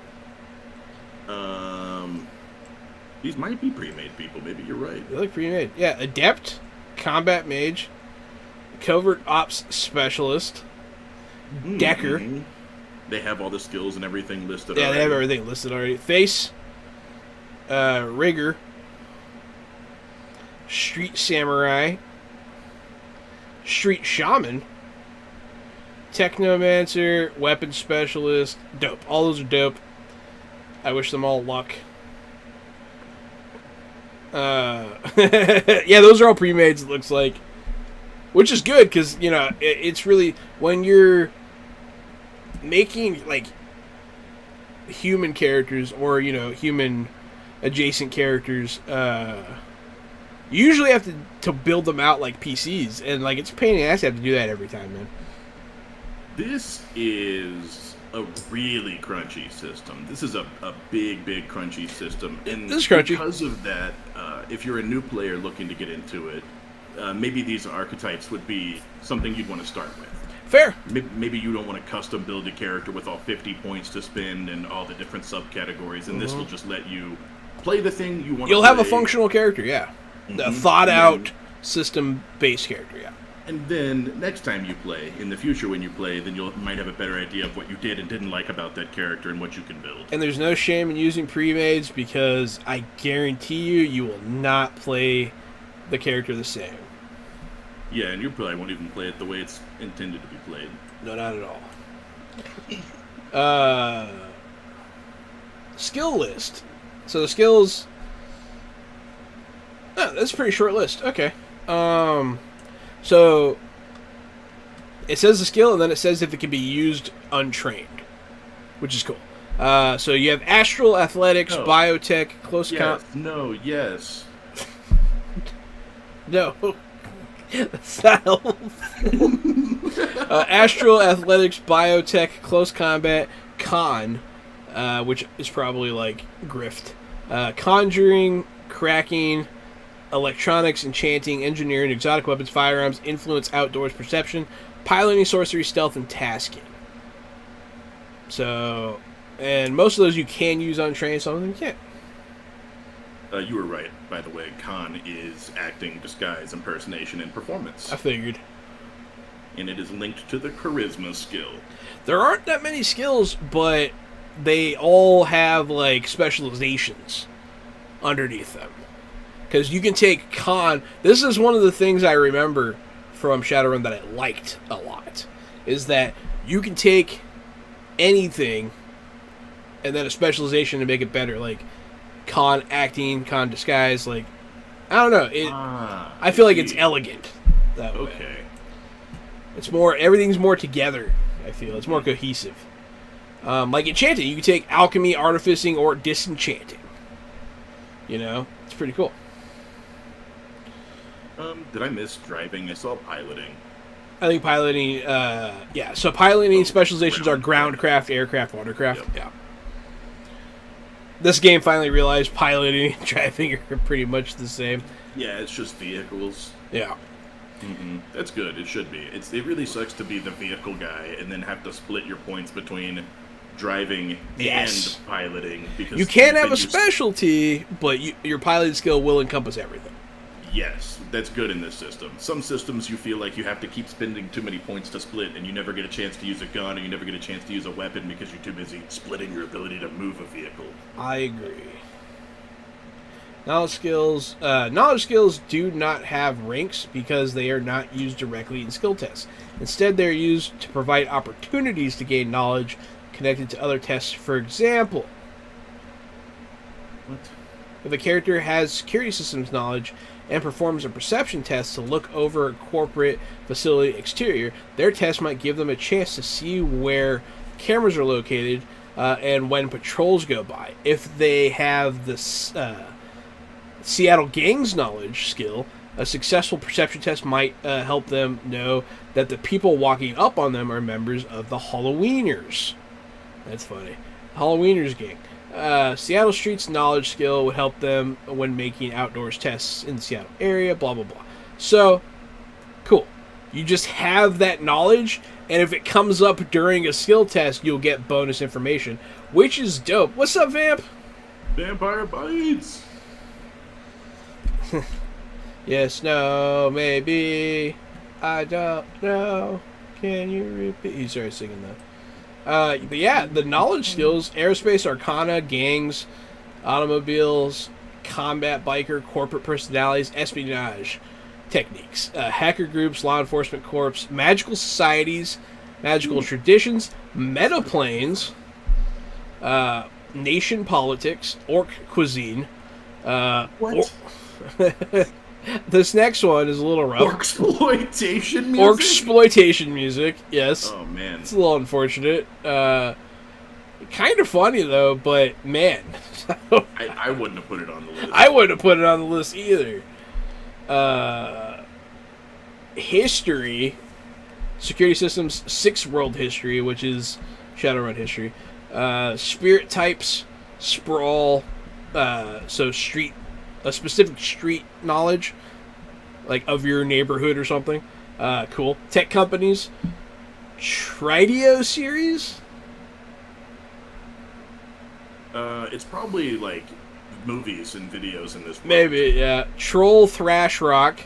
These might be pre-made people. Maybe you're right. They look pre-made. Yeah, Adept, Combat Mage, Covert Ops Specialist, Decker. They have all the skills and everything listed. Yeah, already. they have everything listed already. Face, Rigger, Street Samurai, Street Shaman, Technomancer, Weapon Specialist. Dope. All those are dope. I wish them all luck. Yeah, those are all pre-mades, it looks like. Which is good, because, you know, it's really... When you're making, like, human characters, or, you know, human-adjacent characters, you usually have to build them out like PCs, and, like, it's a pain in the ass to have to do that every time, man. This is a really crunchy system. This is a big crunchy system. And this is crunchy. Because of that, if you're a new player looking to get into it, maybe these archetypes would be something you'd want to start with. Fair. Maybe you don't want to custom build a character with all 50 points to spend and all the different subcategories, and this will just let you play the thing you want to play. You'll have a functional character, yeah. A thought-out, system-based character, yeah. And then next time you play, in the future when you play, then you might have a better idea of what you did and didn't like about that character and what you can build. And there's no shame in using pre-mades, because I guarantee you will not play the character the same. Yeah, and you probably won't even play it the way it's intended to be played. No, not at all. Skill list. So the skills... Oh, that's a pretty short list. Okay. So, it says the skill, and then it says if it can be used untrained, which is cool. So you have Astral, Athletics, Biotech, Close Yes. No. That's not helpful. Astral, Athletics, Biotech, Close Combat, Con, which is probably like Grift, Conjuring, Cracking, Electronics, Enchanting, Engineering, Exotic Weapons, Firearms, Influence, Outdoors, Perception, Piloting, Sorcery, Stealth, and Tasking. So, and most of those you can use untrained, some of them you can't. You were right, by the way. Con is acting, disguise, impersonation, and performance. I figured. And it is linked to the Charisma skill. There aren't that many skills, but they all have, like, specializations underneath them. Because you can take Con... This is one of the things I remember from Shadowrun that I liked a lot. Is that you can take anything and then a specialization to make it better. Like, Con acting, Con disguise, like... I don't know. I feel like it's elegant that way. Okay. It's more... Everything's more together, I feel. It's more cohesive. Like Enchanting, you can take Alchemy, Artificing, or Disenchanting. You know? It's pretty cool. Did I miss driving? I saw piloting. I think piloting, yeah. So piloting specializations are groundcraft, aircraft, watercraft. Yep. Yeah. This game finally realized piloting and driving are pretty much the same. Yeah, it's just vehicles. Yeah. That's good. It should be. It really sucks to be the vehicle guy and then have to split your points between driving and piloting. Because you can have a specialty, but your piloting skill will encompass everything. Yes, that's good in this system. Some systems you feel like you have to keep spending too many points to split, and you never get a chance to use a gun, or you never get a chance to use a weapon because you're too busy splitting your ability to move a vehicle. I agree. Knowledge skills do not have ranks because they are not used directly in skill tests. Instead, they're used to provide opportunities to gain knowledge connected to other tests. For example, What? if a character has security systems knowledge and performs a perception test to look over a corporate facility exterior, their test might give them a chance to see where cameras are located and when patrols go by. If they have the Seattle Gang's knowledge skill, a successful perception test might help them know that the people walking up on them are members of the Halloweeners. That's funny. Halloweeners gang. Seattle Street's knowledge skill would help them when making outdoors tests in the Seattle area, blah, blah, blah. So, cool. You just have that knowledge, and if it comes up during a skill test, you'll get bonus information, which is dope. What's up, Vamp? Vampire bites! Yes, no, maybe. I don't know. Can you repeat? He started singing that. But yeah, the knowledge skills: aerospace, arcana, gangs, automobiles, combat, biker, corporate personalities, espionage techniques, hacker groups, law enforcement corps, magical societies, magical traditions, metaplanes, nation politics, orc cuisine. What? This next one is a little rough. Orc-exploitation music? Orc-exploitation music, yes. Oh, man. It's a little unfortunate. Kind of funny, though, but man. I wouldn't have put it on the list. I wouldn't have put it on the list either. History. Security Systems 6 World History, which is Shadowrun History. Spirit types, sprawl, so street, a specific street knowledge, like of your neighborhood or something. Cool. Tech companies, Tridio series. It's probably like movies and videos in this world. Maybe, yeah. Troll thrash rock,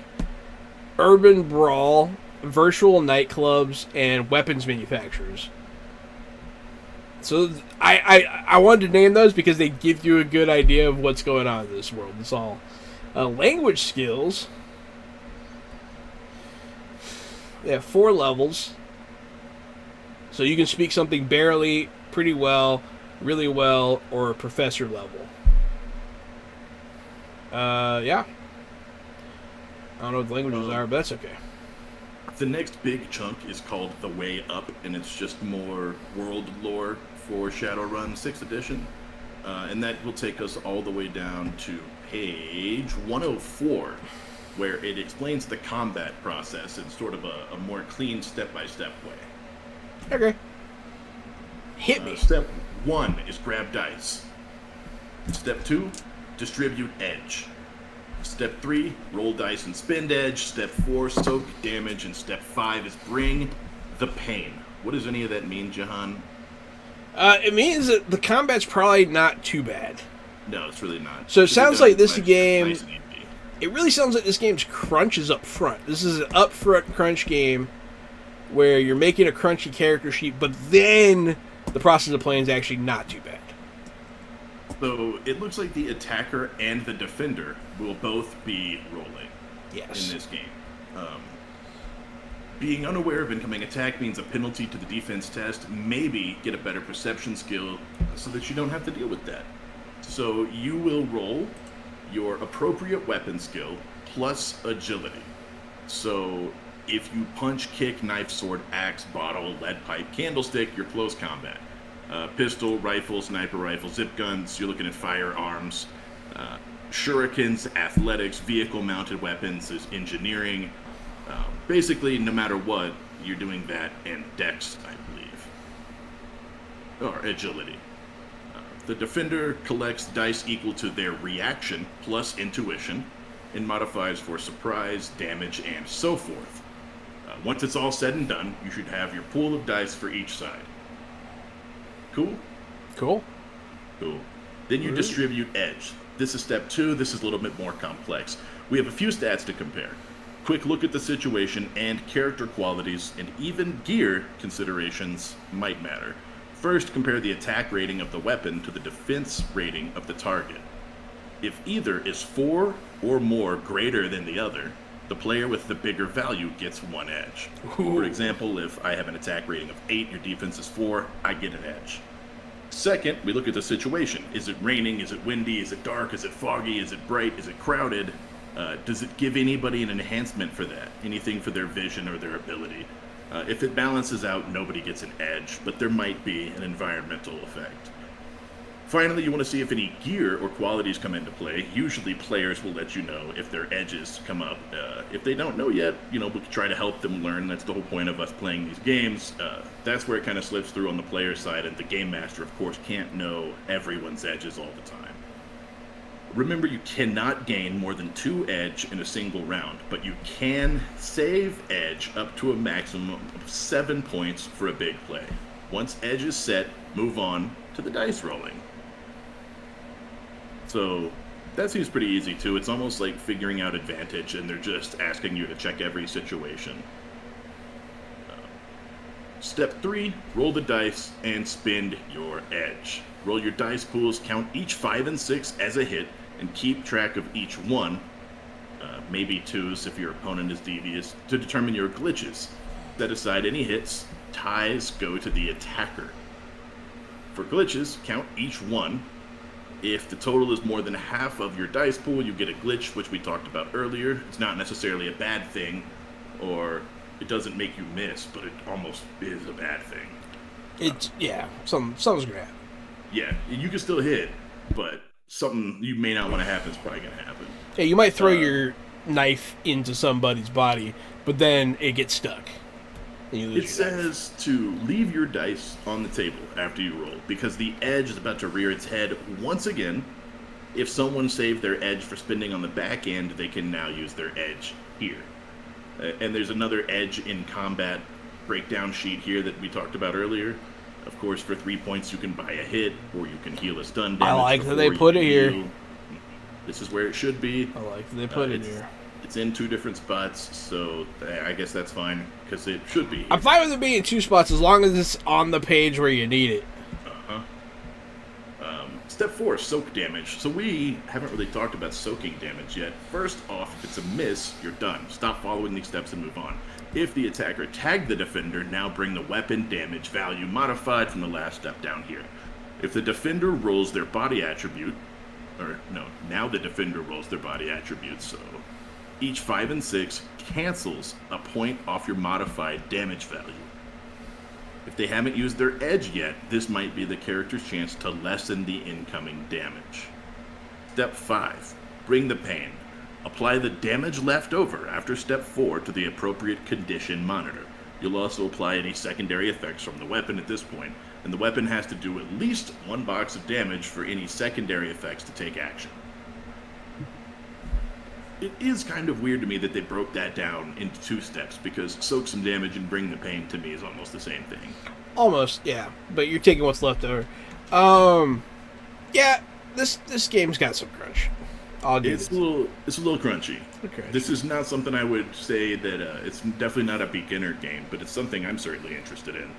urban brawl, virtual nightclubs, and weapons manufacturers. So I wanted to name those because they give you a good idea of what's going on in this world. That's all. Language skills. They have 4 levels. So you can speak something barely, pretty well, really well, or professor level. Yeah. I don't know what the languages are, but that's okay. The next big chunk is called The Way Up, and it's just more world lore for Shadowrun 6th edition. And that will take us all the way down to page 104, where it explains the combat process in sort of a more clean step-by-step way. Okay. Hit me. Step 1 is grab dice. Step 2, distribute edge. Step 3, roll dice and spend edge. Step 4, soak damage. And step 5 is bring the pain. What does any of that mean, Jahan? It means that the combat's probably not too bad. No, it's really not. So it sounds like this game... Nice and easy. It really sounds like this game's crunch is up front. This is an upfront crunch game where you're making a crunchy character sheet, but then the process of playing is actually not too bad. So it looks like the attacker and the defender will both be rolling in this game. Being unaware of incoming attack means a penalty to the defense test. Maybe get a better perception skill so that you don't have to deal with that. So you will roll your appropriate weapon skill plus agility. So if you punch, kick, knife, sword, axe, bottle, lead pipe, candlestick, you're close combat. Pistol, rifle, sniper rifle, zip guns, you're looking at firearms. Shurikens, athletics, vehicle-mounted weapons is engineering. Basically, no matter what, you're doing that, and dex, I believe. Or agility. The defender collects dice equal to their reaction plus intuition, and modifies for surprise, damage, and so forth. Once it's all said and done, you should have your pool of dice for each side. Cool? Cool. Cool. Then you distribute edge. This is step 2. This is a little bit more complex. We have a few stats to compare. Quick look at the situation and character qualities, and even gear considerations might matter. First, compare the attack rating of the weapon to the defense rating of the target. If either is 4 or more greater than the other, the player with the bigger value gets 1 edge. Ooh. For example, if I have an attack rating of 8, your defense is 4, I get an edge. Second, we look at the situation. Is it raining? Is it windy? Is it dark? Is it foggy? Is it bright? Is it crowded? Does it give anybody an enhancement for that? Anything for their vision or their ability? If it balances out, nobody gets an edge, but there might be an environmental effect. Finally, you want to see if any gear or qualities come into play. Usually players will let you know if their edges come up. If they don't know yet, we can try to help them learn. That's the whole point of us playing these games. That's where it kind of slips through on the player side, and the game master, of course, can't know everyone's edges all the time. Remember, you cannot gain more than 2 edge in a single round, but you can save edge up to a maximum of 7 points for a big play. Once edge is set, move on to the dice rolling. So that seems pretty easy too. It's almost like figuring out advantage, and they're just asking you to check every situation. Step 3, roll the dice and spend your edge. Roll your dice pools, count each 5 and 6 as a hit, and keep track of each one, maybe 2s if your opponent is devious, to determine your glitches. Set aside any hits. Ties go to the attacker. For glitches, count each one. If the total is more than half of your dice pool, you get a glitch, which we talked about earlier. It's not necessarily a bad thing, or it doesn't make you miss, but it almost is a bad thing. Something's gonna happen. Yeah, you can still hit, but something you may not want to happen is probably gonna happen. Yeah, you might throw your knife into somebody's body, but then it gets stuck. It says to leave your dice on the table after you roll, because the edge is about to rear its head once again. If someone saved their edge for spending on the back end, they can now use their edge here. And there's another edge in combat breakdown sheet here that we talked about earlier. Of course, for 3 points, you can buy a hit, or you can heal a stun damage. I like that they put it here. This is where it should be. I like that they put it here. It's in 2 different spots, so I guess that's fine, because it should be here. I'm fine with it being in 2 spots as long as it's on the page where you need it. Step 4, soak damage. So we haven't really talked about soaking damage yet. First off, if it's a miss, you're done. Stop following these steps and move on. If the attacker tagged the defender, now bring the weapon damage value modified from the last step down here. If the defender rolls their body attribute, now the defender rolls their body attribute, so each 5 and 6 cancels a point off your modified damage value. If they haven't used their edge yet, this might be the character's chance to lessen the incoming damage. Step 5, bring the pain. Apply the damage left over after step 4 to the appropriate condition monitor. You'll also apply any secondary effects from the weapon at this point, and the weapon has to do at least 1 box of damage for any secondary effects to take action. It is kind of weird to me that they broke that down into 2 steps, because soak some damage and bring the pain to me is almost the same thing. Almost, yeah. But you're taking what's left over. Yeah, this game's got some crunch. It's a little crunchy. Okay. This is not something I would say that it's definitely not a beginner game, but it's something I'm certainly interested in.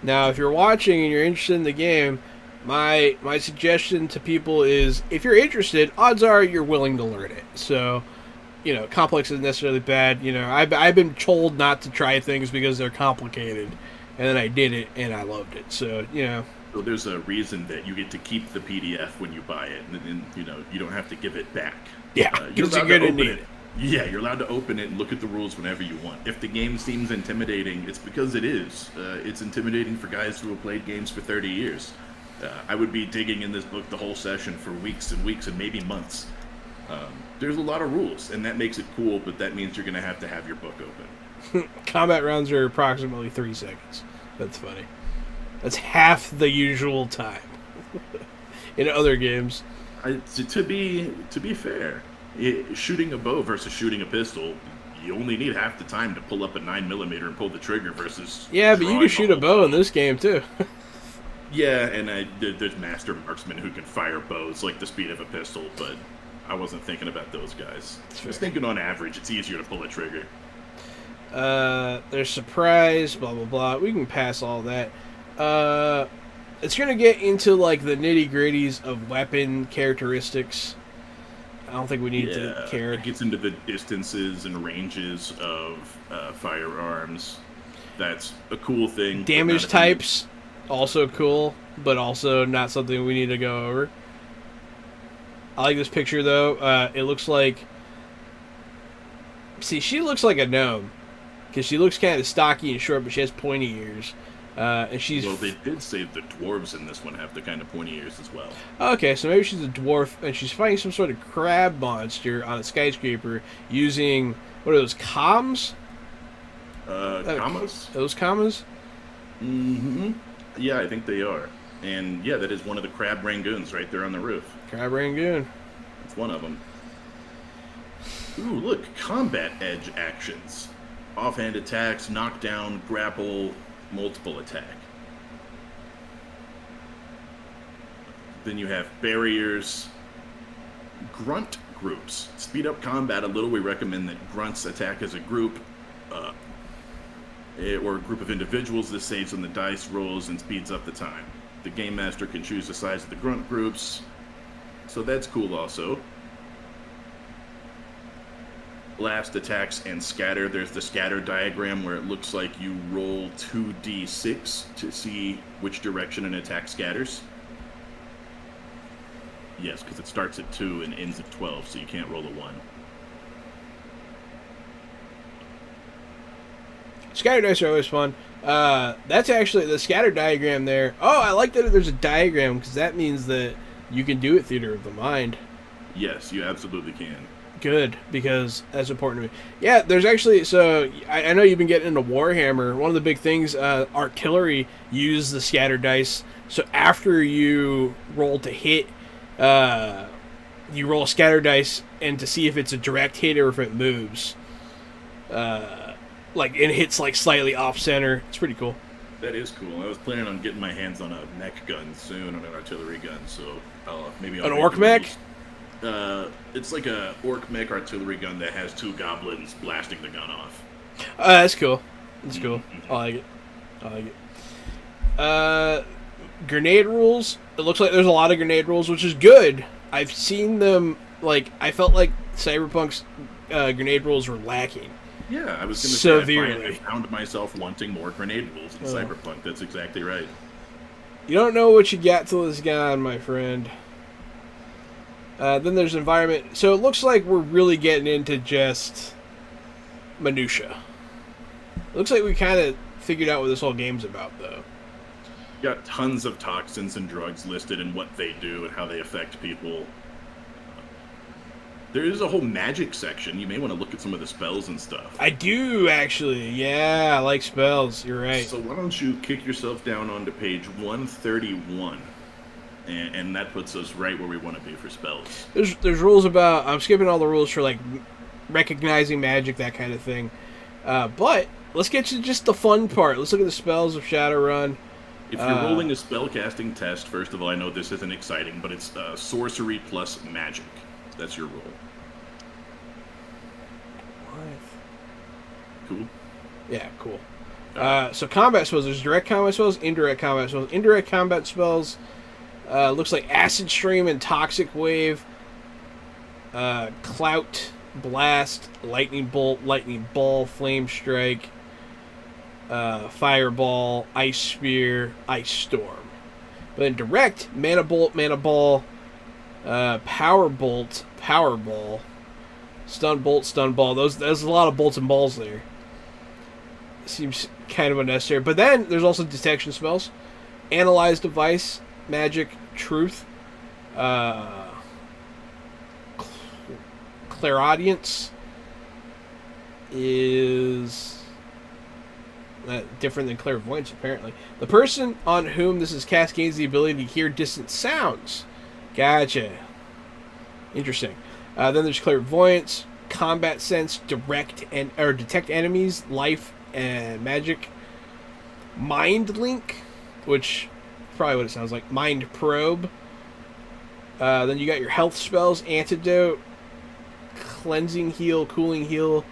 Now, if you're watching and you're interested in the game, my suggestion to people is, if you're interested, odds are you're willing to learn it. So, complex isn't necessarily bad. I've been told not to try things because they're complicated, and then I did it and I loved it. So, So there's a reason that you get to keep the PDF when you buy it, and you don't have to give it back. Yeah, because you're going to need it. Yeah, you're allowed to open it and look at the rules whenever you want. If the game seems intimidating, it's because it is. It's intimidating for guys who have played games for 30 years. I would be digging in this book the whole session for weeks and weeks and maybe months. There's a lot of rules, and that makes it cool, but that means you're going to have your book open. Combat rounds are approximately 3 seconds. That's funny. That's half the usual time in other games. To be fair, shooting a bow versus shooting a pistol, you only need half the time to pull up a 9mm and pull the trigger versus... Yeah, but you can shoot a bow in this game, too. Yeah, and there's master marksmen who can fire bows like the speed of a pistol, but I wasn't thinking about those guys. I was thinking on average, it's easier to pull a trigger. There's surprise, blah, blah, blah. We can pass all that. It's going to get into, the nitty-gritties of weapon characteristics. I don't think we need to care. It gets into the distances and ranges of firearms. That's a cool thing. Damage types, also cool, but also not something we need to go over. I like this picture, though. It looks like... See, she looks like a gnome. Because she looks kind of stocky and short, but she has pointy ears. And she's... Well, they did say the dwarves in this one have the kind of pointy ears as well. Okay, so maybe she's a dwarf, and she's fighting some sort of crab monster on a skyscraper using... What are those, comms? Commas? Those commas? Mm-hmm. Yeah, I think they are. And yeah, that is one of the crab rangoons right there on the roof. Crab rangoon. That's one of them. Ooh, look, combat edge actions. Offhand attacks, knockdown, grapple, multiple attack. Then you have barriers, grunt groups. Speed up combat a little. We recommend that grunts attack as a group, or a group of individuals. This saves on the dice rolls and speeds up the time. The game master can choose the size of the grunt groups, so that's cool also. Blast attacks and scatter. There's the scatter diagram where it looks like you roll 2d6 to see which direction an attack scatters. Yes, because it starts at 2 and ends at 12, so you can't roll a 1. Scatter dice are always fun. That's actually the scatter diagram there. Oh, I like that there's a diagram, because that means that you can do it Theater of the Mind. Yes, you absolutely can. Good, because that's important to me. Yeah, there's actually, so I know you've been getting into Warhammer. One of the big things, artillery use the scatter dice. So after you roll to hit, you roll a scatter dice and to see if it's a direct hit or if it moves. Like, it hits like slightly off center. It's pretty cool. That is cool. I was planning on getting my hands on a mech gun soon, on an artillery gun, so maybe I'll an orc mech? It's like a orc mech artillery gun that has 2 goblins blasting the gun off. That's cool. That's cool. I like it. I like it. Grenade rules. It looks like there's a lot of grenade rules, which is good. I've seen them, like, I felt like Cyberpunk's grenade rules were lacking. Yeah, I was going to severely. I found myself wanting more grenade rules in Cyberpunk. That's exactly right. You don't know what you got till it's gone, my friend. Then there's environment. So it looks like we're really getting into just minutia. It looks like we kind of figured out what this whole game's about, though. You got tons of toxins and drugs listed and what they do and how they affect people. There is a whole magic section. You may want to look at some of the spells and stuff. I do, actually. Yeah, I like spells. You're right. So why don't you kick yourself down onto page 131. And that puts us right where we want to be for spells. There's rules about... I'm skipping all the rules for, like, recognizing magic, that kind of thing. But let's get to just the fun part. Let's look at the spells of Shadowrun. If you're rolling a spellcasting test, first of all, I know this isn't exciting, but it's sorcery plus magic. That's your roll. What? Cool? Yeah, cool. So combat spells. There's direct combat spells, indirect combat spells. Indirect combat spells... looks like Acid Stream and Toxic Wave, Clout, Blast, Lightning Bolt, Lightning Ball, Flame Strike, Fireball, Ice Spear, Ice Storm. But then direct, Mana Bolt, Mana Ball, Power Bolt, Power Ball, Stun Bolt, Stun Ball. There's a lot of bolts and balls there. Seems kind of unnecessary. But then there's also detection spells, Analyze Device, Magic, Truth, Clairaudience is different than Clairvoyance, apparently. The person on whom this is cast gains the ability to hear distant sounds. Gotcha. Interesting. Then there's Clairvoyance, Combat Sense, Detect enemies, Life, and Magic. Mind Link, which... probably what it sounds like. Mind Probe. Then you got your health spells, Antidote, Cleansing Heal, Cooling Heal,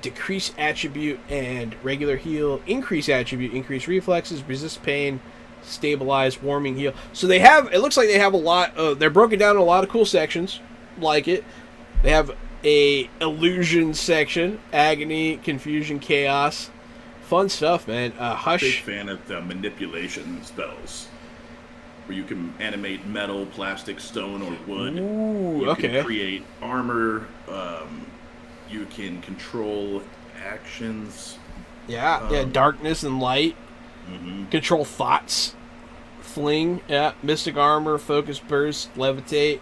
Decrease Attribute, and Regular Heal. Increase Attribute, Increase Reflexes, Resist Pain, Stabilize, Warming Heal. So they have, it looks like they have a lot of, they're broken down in a lot of cool sections, like it. They have a illusion section, agony, confusion, chaos. Fun stuff, man. Big Hush. fan of the manipulation spells, where you can animate metal, plastic, stone, or wood. Ooh, You okay. can create armor. You can control actions. Yeah, darkness and light. Mhm. Control thoughts. Fling, yeah. Mystic armor, focus burst, levitate,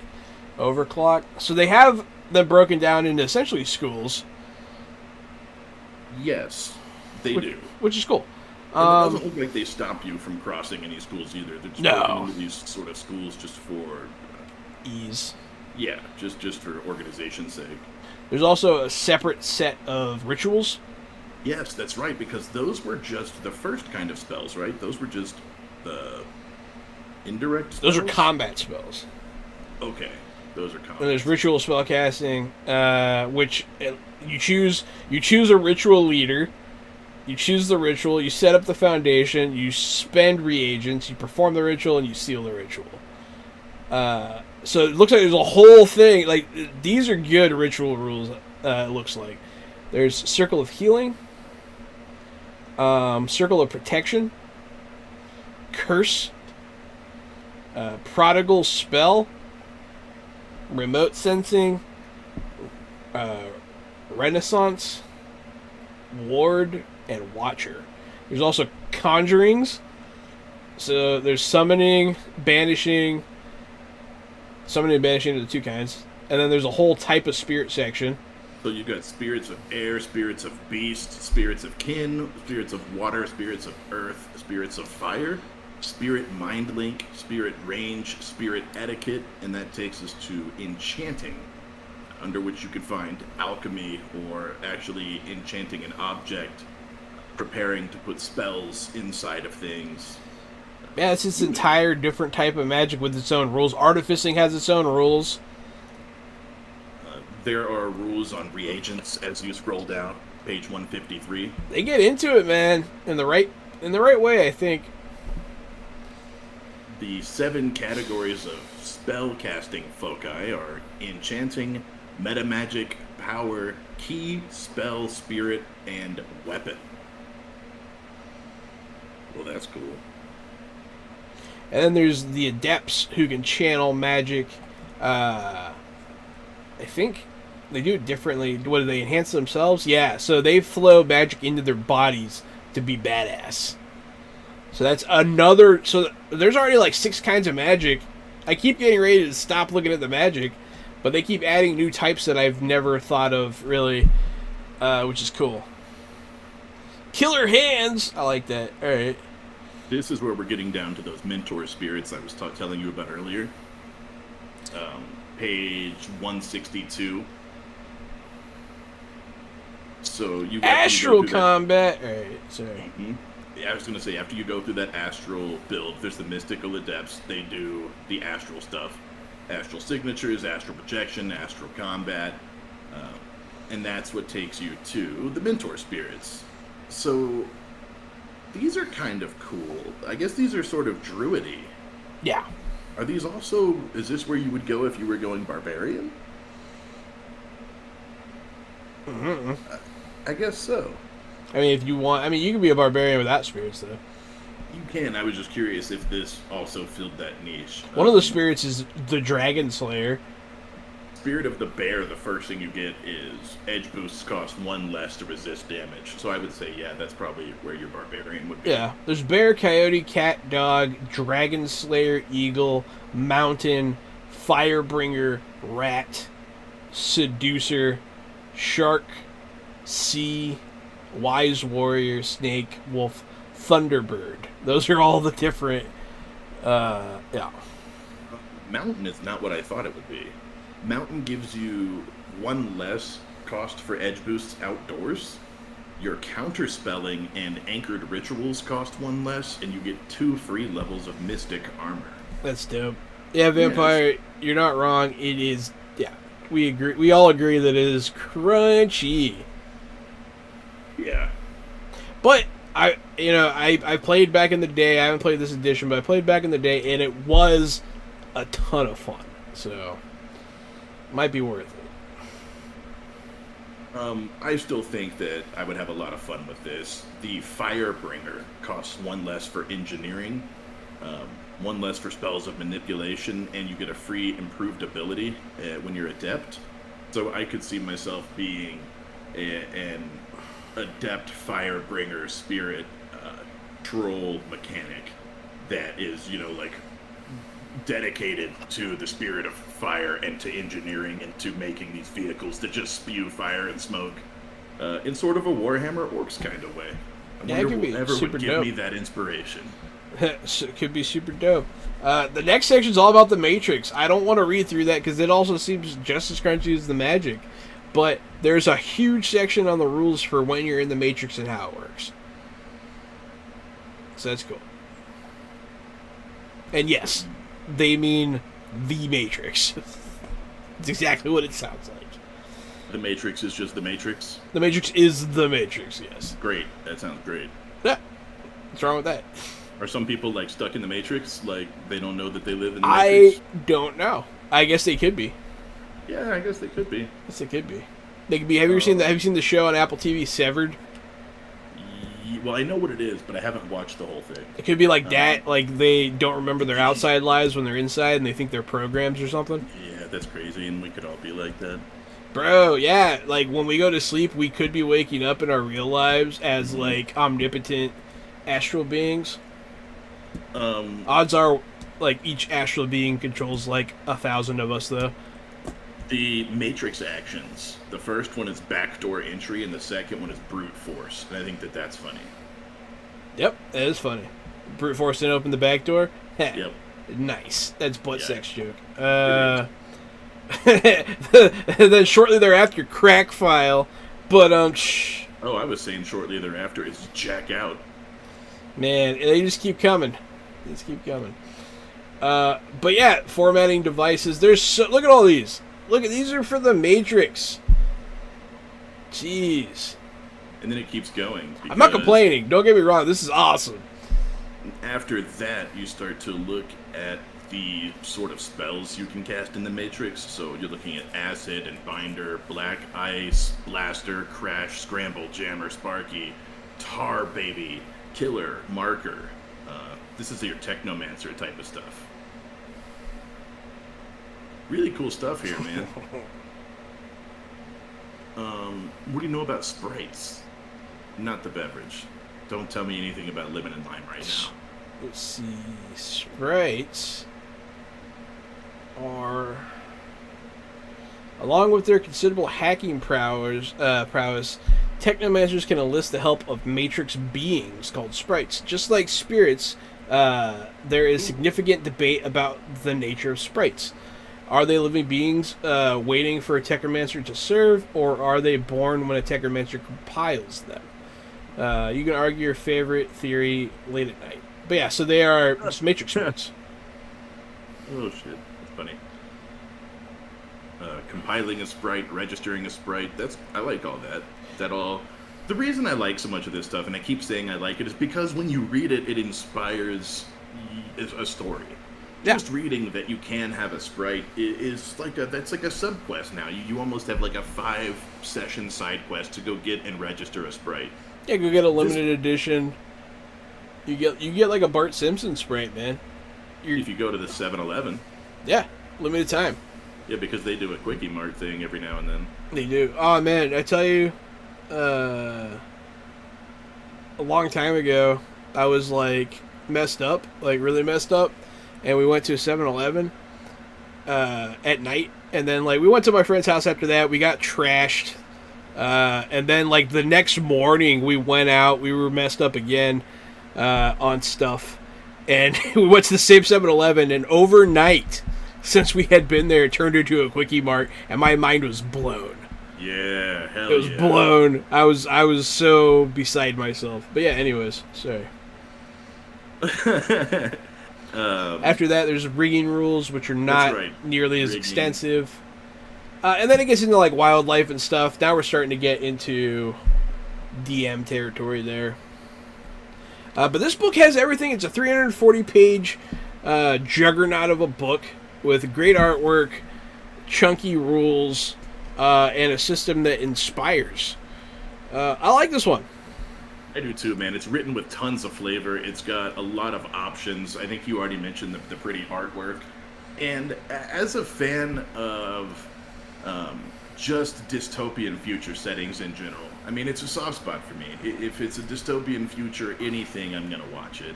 overclock. So they have them broken down into essentially schools, Yes, they do. which is cool. And it doesn't look like they stop you from crossing any schools either. They're just No. broken into these sort of schools just for, Ease. just for organization's sake. There's also a separate set of rituals. Yes, that's right, because those were just the first kind of spells, right? Those were just the indirect spells? Those are combat spells. Okay, those are And combat. there's ritual spellcasting, which you choose a ritual leader. You choose the ritual, you set up the foundation, you spend reagents, you perform the ritual, and you seal the ritual. So it looks like there's a whole thing. Like, these are good ritual rules, it looks like. There's Circle of Healing, Circle of Protection, Curse, Prodigal Spell, Remote Sensing, Renaissance, Ward, and Watcher. There's also Conjurings. So there's Summoning, Banishing. Summoning and Banishing are the two kinds. And then there's a whole type of spirit section. So you've got spirits of air, spirits of beast, spirits of kin, spirits of water, spirits of earth, spirits of fire, spirit mind link, spirit range, spirit etiquette, and that takes us to enchanting, under which you can find alchemy, or actually enchanting an object, preparing to put spells inside of things. Yeah, it's this entire different type of magic with its own rules. Artificing has its own rules. There are rules on reagents as you scroll down, page 153. They get into it, man, in the right way, I think. The 7 categories of spell casting foci are enchanting, metamagic, power, key, spell, spirit, and weapon. Well, that's cool. And then there's the adepts who can channel magic. I think they do it differently. What do they enhance themselves? Yeah, so they flow magic into their bodies to be badass. So that's another. So there's already like 6 kinds of magic. I keep getting ready to stop looking at the magic, but they keep adding new types that I've never thought of really, which is cool. Killer hands. I like that. All right. This is where we're getting down to those mentor spirits I was telling you about earlier. Page 162. So you got Astral combat. All right. Sorry. I was going to say, after you go through that astral build, there's the mystical adepts. They do the astral stuff. Astral signatures, astral projection, astral combat. And that's what takes you to the mentor spirits. So these are kind of cool. I guess these are sort of druidy. Yeah. Are these also, is this where you would go if you were going barbarian? Mm-hmm. I guess so. I mean, if you want, I mean, you can be a barbarian without spirits, though. You can. I was just curious if this also filled that niche. One of the spirits is the Dragon Slayer. Spirit of the Bear, the first thing you get is edge boosts cost 1 less to resist damage. So I would say, yeah, that's probably where your barbarian would be. Yeah, there's bear, coyote, cat, dog, dragon slayer, eagle, mountain, firebringer, rat, seducer, shark, sea, wise warrior, snake, wolf, thunderbird. Those are all the different, yeah. Mountain is not what I thought it would be. Mountain gives you 1 less cost for edge boosts outdoors. Your counterspelling and anchored rituals cost 1 less, and you get 2 free levels of mystic armor. That's dope. Yeah, Vampire, you're not wrong. It is, yeah, we agree. We all agree that it is crunchy. Yeah. But I played back in the day. I haven't played this edition, but I played back in the day, and it was a ton of fun. So, Might be worth it. I still think that I would have a lot of fun with this. The Firebringer costs 1 less for engineering, 1 less for spells of manipulation, and you get a free improved ability when you're adept. So I could see myself being an adept Firebringer spirit troll mechanic that is, like, dedicated to the spirit of fire and to engineering and to making these vehicles that just spew fire and smoke in sort of a Warhammer Orcs kind of way. I wonder whoever would give me that inspiration. It could be super dope. The next section is all about the Matrix. I don't want to read through that because it also seems just as crunchy as the Magic. But there's a huge section on the rules for when you're in the Matrix and how it works. So that's cool. And yes, they mean the Matrix. It's exactly what it sounds like. The Matrix is just the Matrix? The Matrix is the Matrix, yes. Great. That sounds great. Yeah. What's wrong with that? Are some people, like, stuck in the Matrix? Like, they don't know that they live in the Matrix? I don't know. I guess they could be. Yeah, I guess they could be. Yes, they could be. They could be. Have you seen the show on Apple TV, Severed? Well, I know what it is, but I haven't watched the whole thing. It could be like that, like they don't remember their outside lives when they're inside and they think they're programs or something. Yeah, that's crazy, and we could all be like that. Bro, yeah, like when we go to sleep, we could be waking up in our real lives as like omnipotent astral beings. Odds are, like, each astral being controls like 1,000 of us, though. The Matrix actions. The first one is backdoor entry, and the second one is brute force. And I think that that's funny. Yep, that is funny. Brute force didn't open the back door? Yep. Nice. That's butt sex joke. Then shortly thereafter, crack file. But, Oh, I was saying shortly thereafter, it's jack out. Man, they just keep coming. They just keep coming. But yeah, formatting devices. Look at all these. Look at these are for the Matrix. Jeez. And then it keeps going. I'm not complaining. Don't get me wrong. This is awesome. After that, you start to look at the sort of spells you can cast in the Matrix. So you're looking at Acid and Binder, Black Ice, Blaster, Crash, Scramble, Jammer, Sparky, Tar Baby, Killer, Marker. This is your Technomancer type of stuff. Really cool stuff here, man. What do you know about sprites? Not the beverage. Don't tell me anything about lemon and lime right now. Let's see. Sprites are, along with their considerable hacking prowess, Technomancers can enlist the help of Matrix beings called sprites. Just like spirits, there is significant debate about the nature of sprites. Are they living beings waiting for a Technomancer to serve, or are they born when a Technomancer compiles them? You can argue your favorite theory late at night. But yeah, so they are just Matrix sprites. Oh shit, that's funny. Compiling a sprite, registering a sprite, I like all that. The reason I like so much of this stuff, and I keep saying I like it, is because when you read it, it inspires a story. Yeah. Just reading that you can have a sprite is like that's like a sub-quest now. You almost have like a 5-session side quest to go get and register a sprite. Yeah, go get a limited edition. You get like a Bart Simpson sprite, man. If you go to the 7-Eleven. Yeah, limited time. Yeah, because they do a Quickie Mart thing every now and then. They do. Oh man, I tell you, a long time ago, I was like messed up, like really messed up. And we went to a 7-Eleven at night. And then, like, we went to my friend's house after that. We got trashed. And then, like, the next morning, we went out. We were messed up again on stuff. And we went to the same 7-Eleven. And overnight, since we had been there, it turned into a Quickie Mart. And my mind was blown. Yeah, hell yeah. It was blown. I was so beside myself. But yeah, anyways, sorry. After that, there's rigging rules, which are not nearly as extensive. And then it gets into like wildlife and stuff. Now we're starting to get into DM territory there. But this book has everything. It's a 340-page juggernaut of a book with great artwork, chunky rules, and a system that inspires. I like this one. I do too, man. It's written with tons of flavor. It's got a lot of options. I think you already mentioned the pretty artwork. And as a fan of just dystopian future settings in general, I mean, it's a soft spot for me. If it's a dystopian future, anything, I'm going to watch it.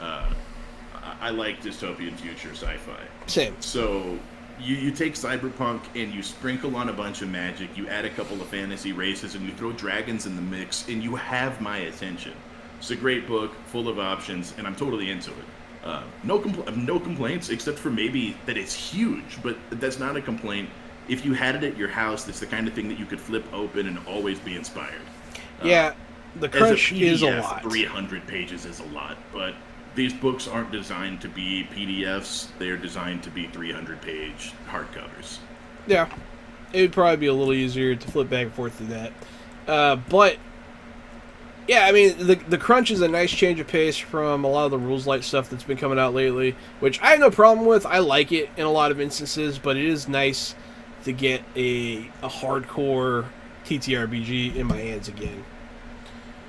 I like dystopian future sci-fi. Same. So you take cyberpunk and you sprinkle on a bunch of magic, you add a couple of fantasy races, and you throw dragons in the mix, and you have my attention. It's a great book, full of options, and I'm totally into it. No complaints, except for maybe that it's huge, but that's not a complaint. If you had it at your house, that's the kind of thing that you could flip open and always be inspired. Yeah, the crunch is a lot. 300 pages is a lot, but these books aren't designed to be PDFs. They're designed to be 300-page hardcovers. Yeah, it would probably be a little easier to flip back and forth through that. But, yeah, I mean, the crunch is a nice change of pace from a lot of the rules light stuff that's been coming out lately, which I have no problem with. I like it in a lot of instances, but it is nice to get a hardcore TTRPG in my hands again.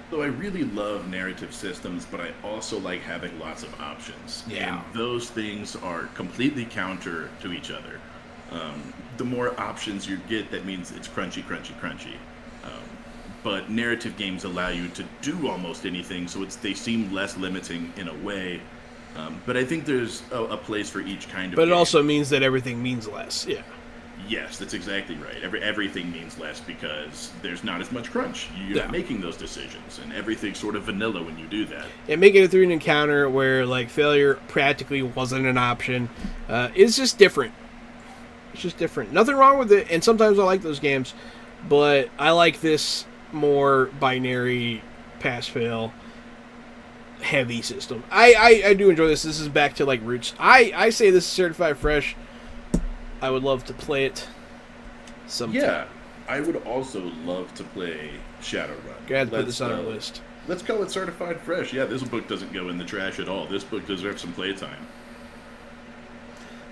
So I really love narrative systems, but I also like having lots of options. Yeah. And those things are completely counter to each other. The more options you get, that means it's crunchy, crunchy, crunchy. But narrative games allow you to do almost anything, so they seem less limiting in a way. But I think there's a place for each kind of But it game. also means that everything means less, yeah. Yes, that's exactly right. Everything means less because there's not as much crunch. You're Yeah. making those decisions, and everything's sort of vanilla when you do that. And making it through an encounter where like failure practically wasn't an option is just different. It's just different. Nothing wrong with it, and sometimes I like those games, but I like this more binary pass-fail heavy system. I do enjoy this. This is back to like roots. I say this is certified fresh. I would love to play it sometime. Yeah, I would also love to play Shadow Run. Gotta put this on our list. Let's call it certified fresh. Yeah, this book doesn't go in the trash at all. This book deserves some playtime.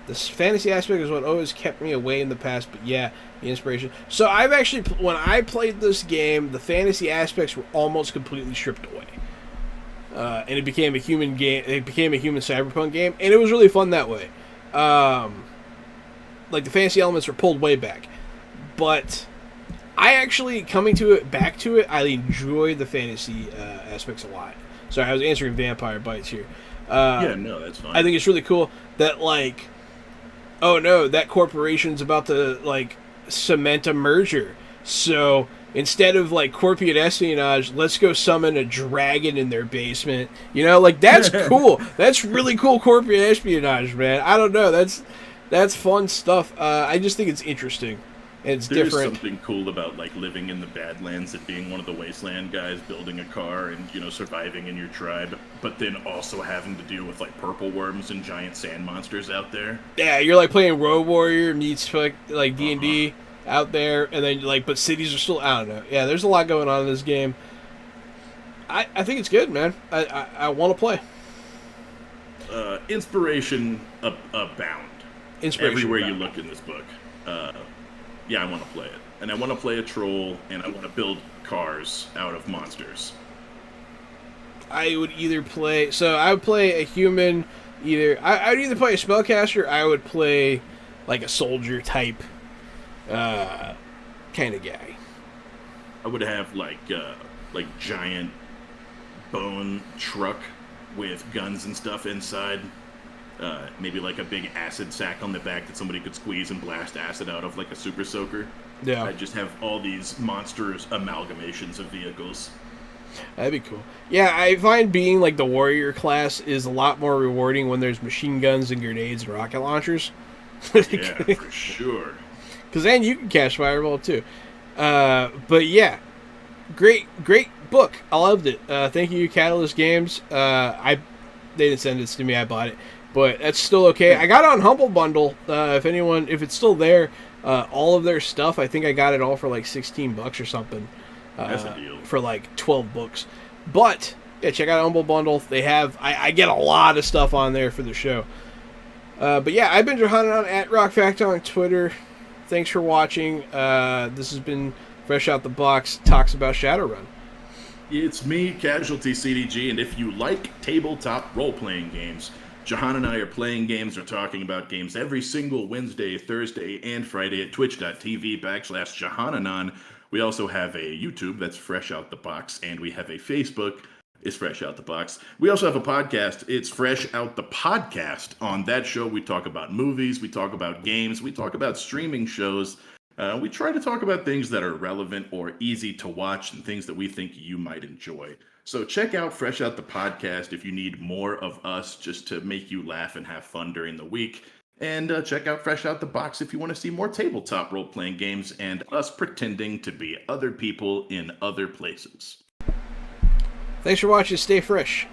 This fantasy aspect is what always kept me away in the past, but yeah, the inspiration. So I've actually, when I played this game, the fantasy aspects were almost completely stripped away. And it became a human game. It became a human cyberpunk game, and it was really fun that way. Like the fantasy elements were pulled way back, but I actually back to it. I enjoy the fantasy aspects a lot. Sorry, I was answering Vampire Bites here. Yeah, no, that's fine. I think it's really cool that like, oh no, that corporation's about to like cement a merger. So instead of like corporate espionage, let's go summon a dragon in their basement. You know, like that's cool. That's really cool corporate espionage, man. I don't know. That's fun stuff. I just think it's interesting. And it's There's different. something cool about like living in the Badlands and being one of the wasteland guys, building a car and surviving in your tribe, but then also having to deal with like purple worms and giant sand monsters out there. Yeah, you're like playing Road Warrior meets like D&D out there, and then like, but cities are still, I don't know. Yeah, there's a lot going on in this game. I think it's good, man. I want to play. Inspiration abound. Inspiration Everywhere abound. you look in this book. Yeah, I want to play it. And I want to play a troll, and I want to build cars out of monsters. I would either play... So I would play a human... I would either play a spellcaster, or I would play like a soldier type kind of guy. I would have like giant bone truck with guns and stuff inside. Maybe like a big acid sack on the back that somebody could squeeze and blast acid out of, like a super soaker. Yeah. I just have all these monstrous amalgamations of vehicles. That'd be cool. Yeah, I find being like the warrior class is a lot more rewarding when there's machine guns and grenades and rocket launchers. Yeah, for sure. Because then you can catch fireball too. But yeah, great book. I loved it. Thank you, Catalyst Games. They didn't send this to me. I bought it. But that's still okay. I got it on Humble Bundle. If it's still there, all of their stuff, I think I got it all for like $16 or something. That's a deal. For like 12 books. But yeah, check out Humble Bundle. They have I get a lot of stuff on there for the show. But yeah, I've been hunting on at Rock Fact on Twitter. Thanks for watching. This has been Fresh Out the Box Talks About Shadowrun. It's me, Casualty CDG, and if you like tabletop role-playing games, Jahan and I are playing games or talking about games every single Wednesday, Thursday, and Friday at twitch.tv/Jahananon. We also have a YouTube that's Fresh Out the Box, and we have a Facebook. It's Fresh Out the Box. We also have a podcast. It's Fresh Out the Podcast. On that show, we talk about movies, we talk about games, we talk about streaming shows. We try to talk about things that are relevant or easy to watch and things that we think you might enjoy. So check out Fresh Out the Podcast if you need more of us just to make you laugh and have fun during the week. And check out Fresh Out the Box if you want to see more tabletop role-playing games and us pretending to be other people in other places. Thanks for watching. Stay fresh.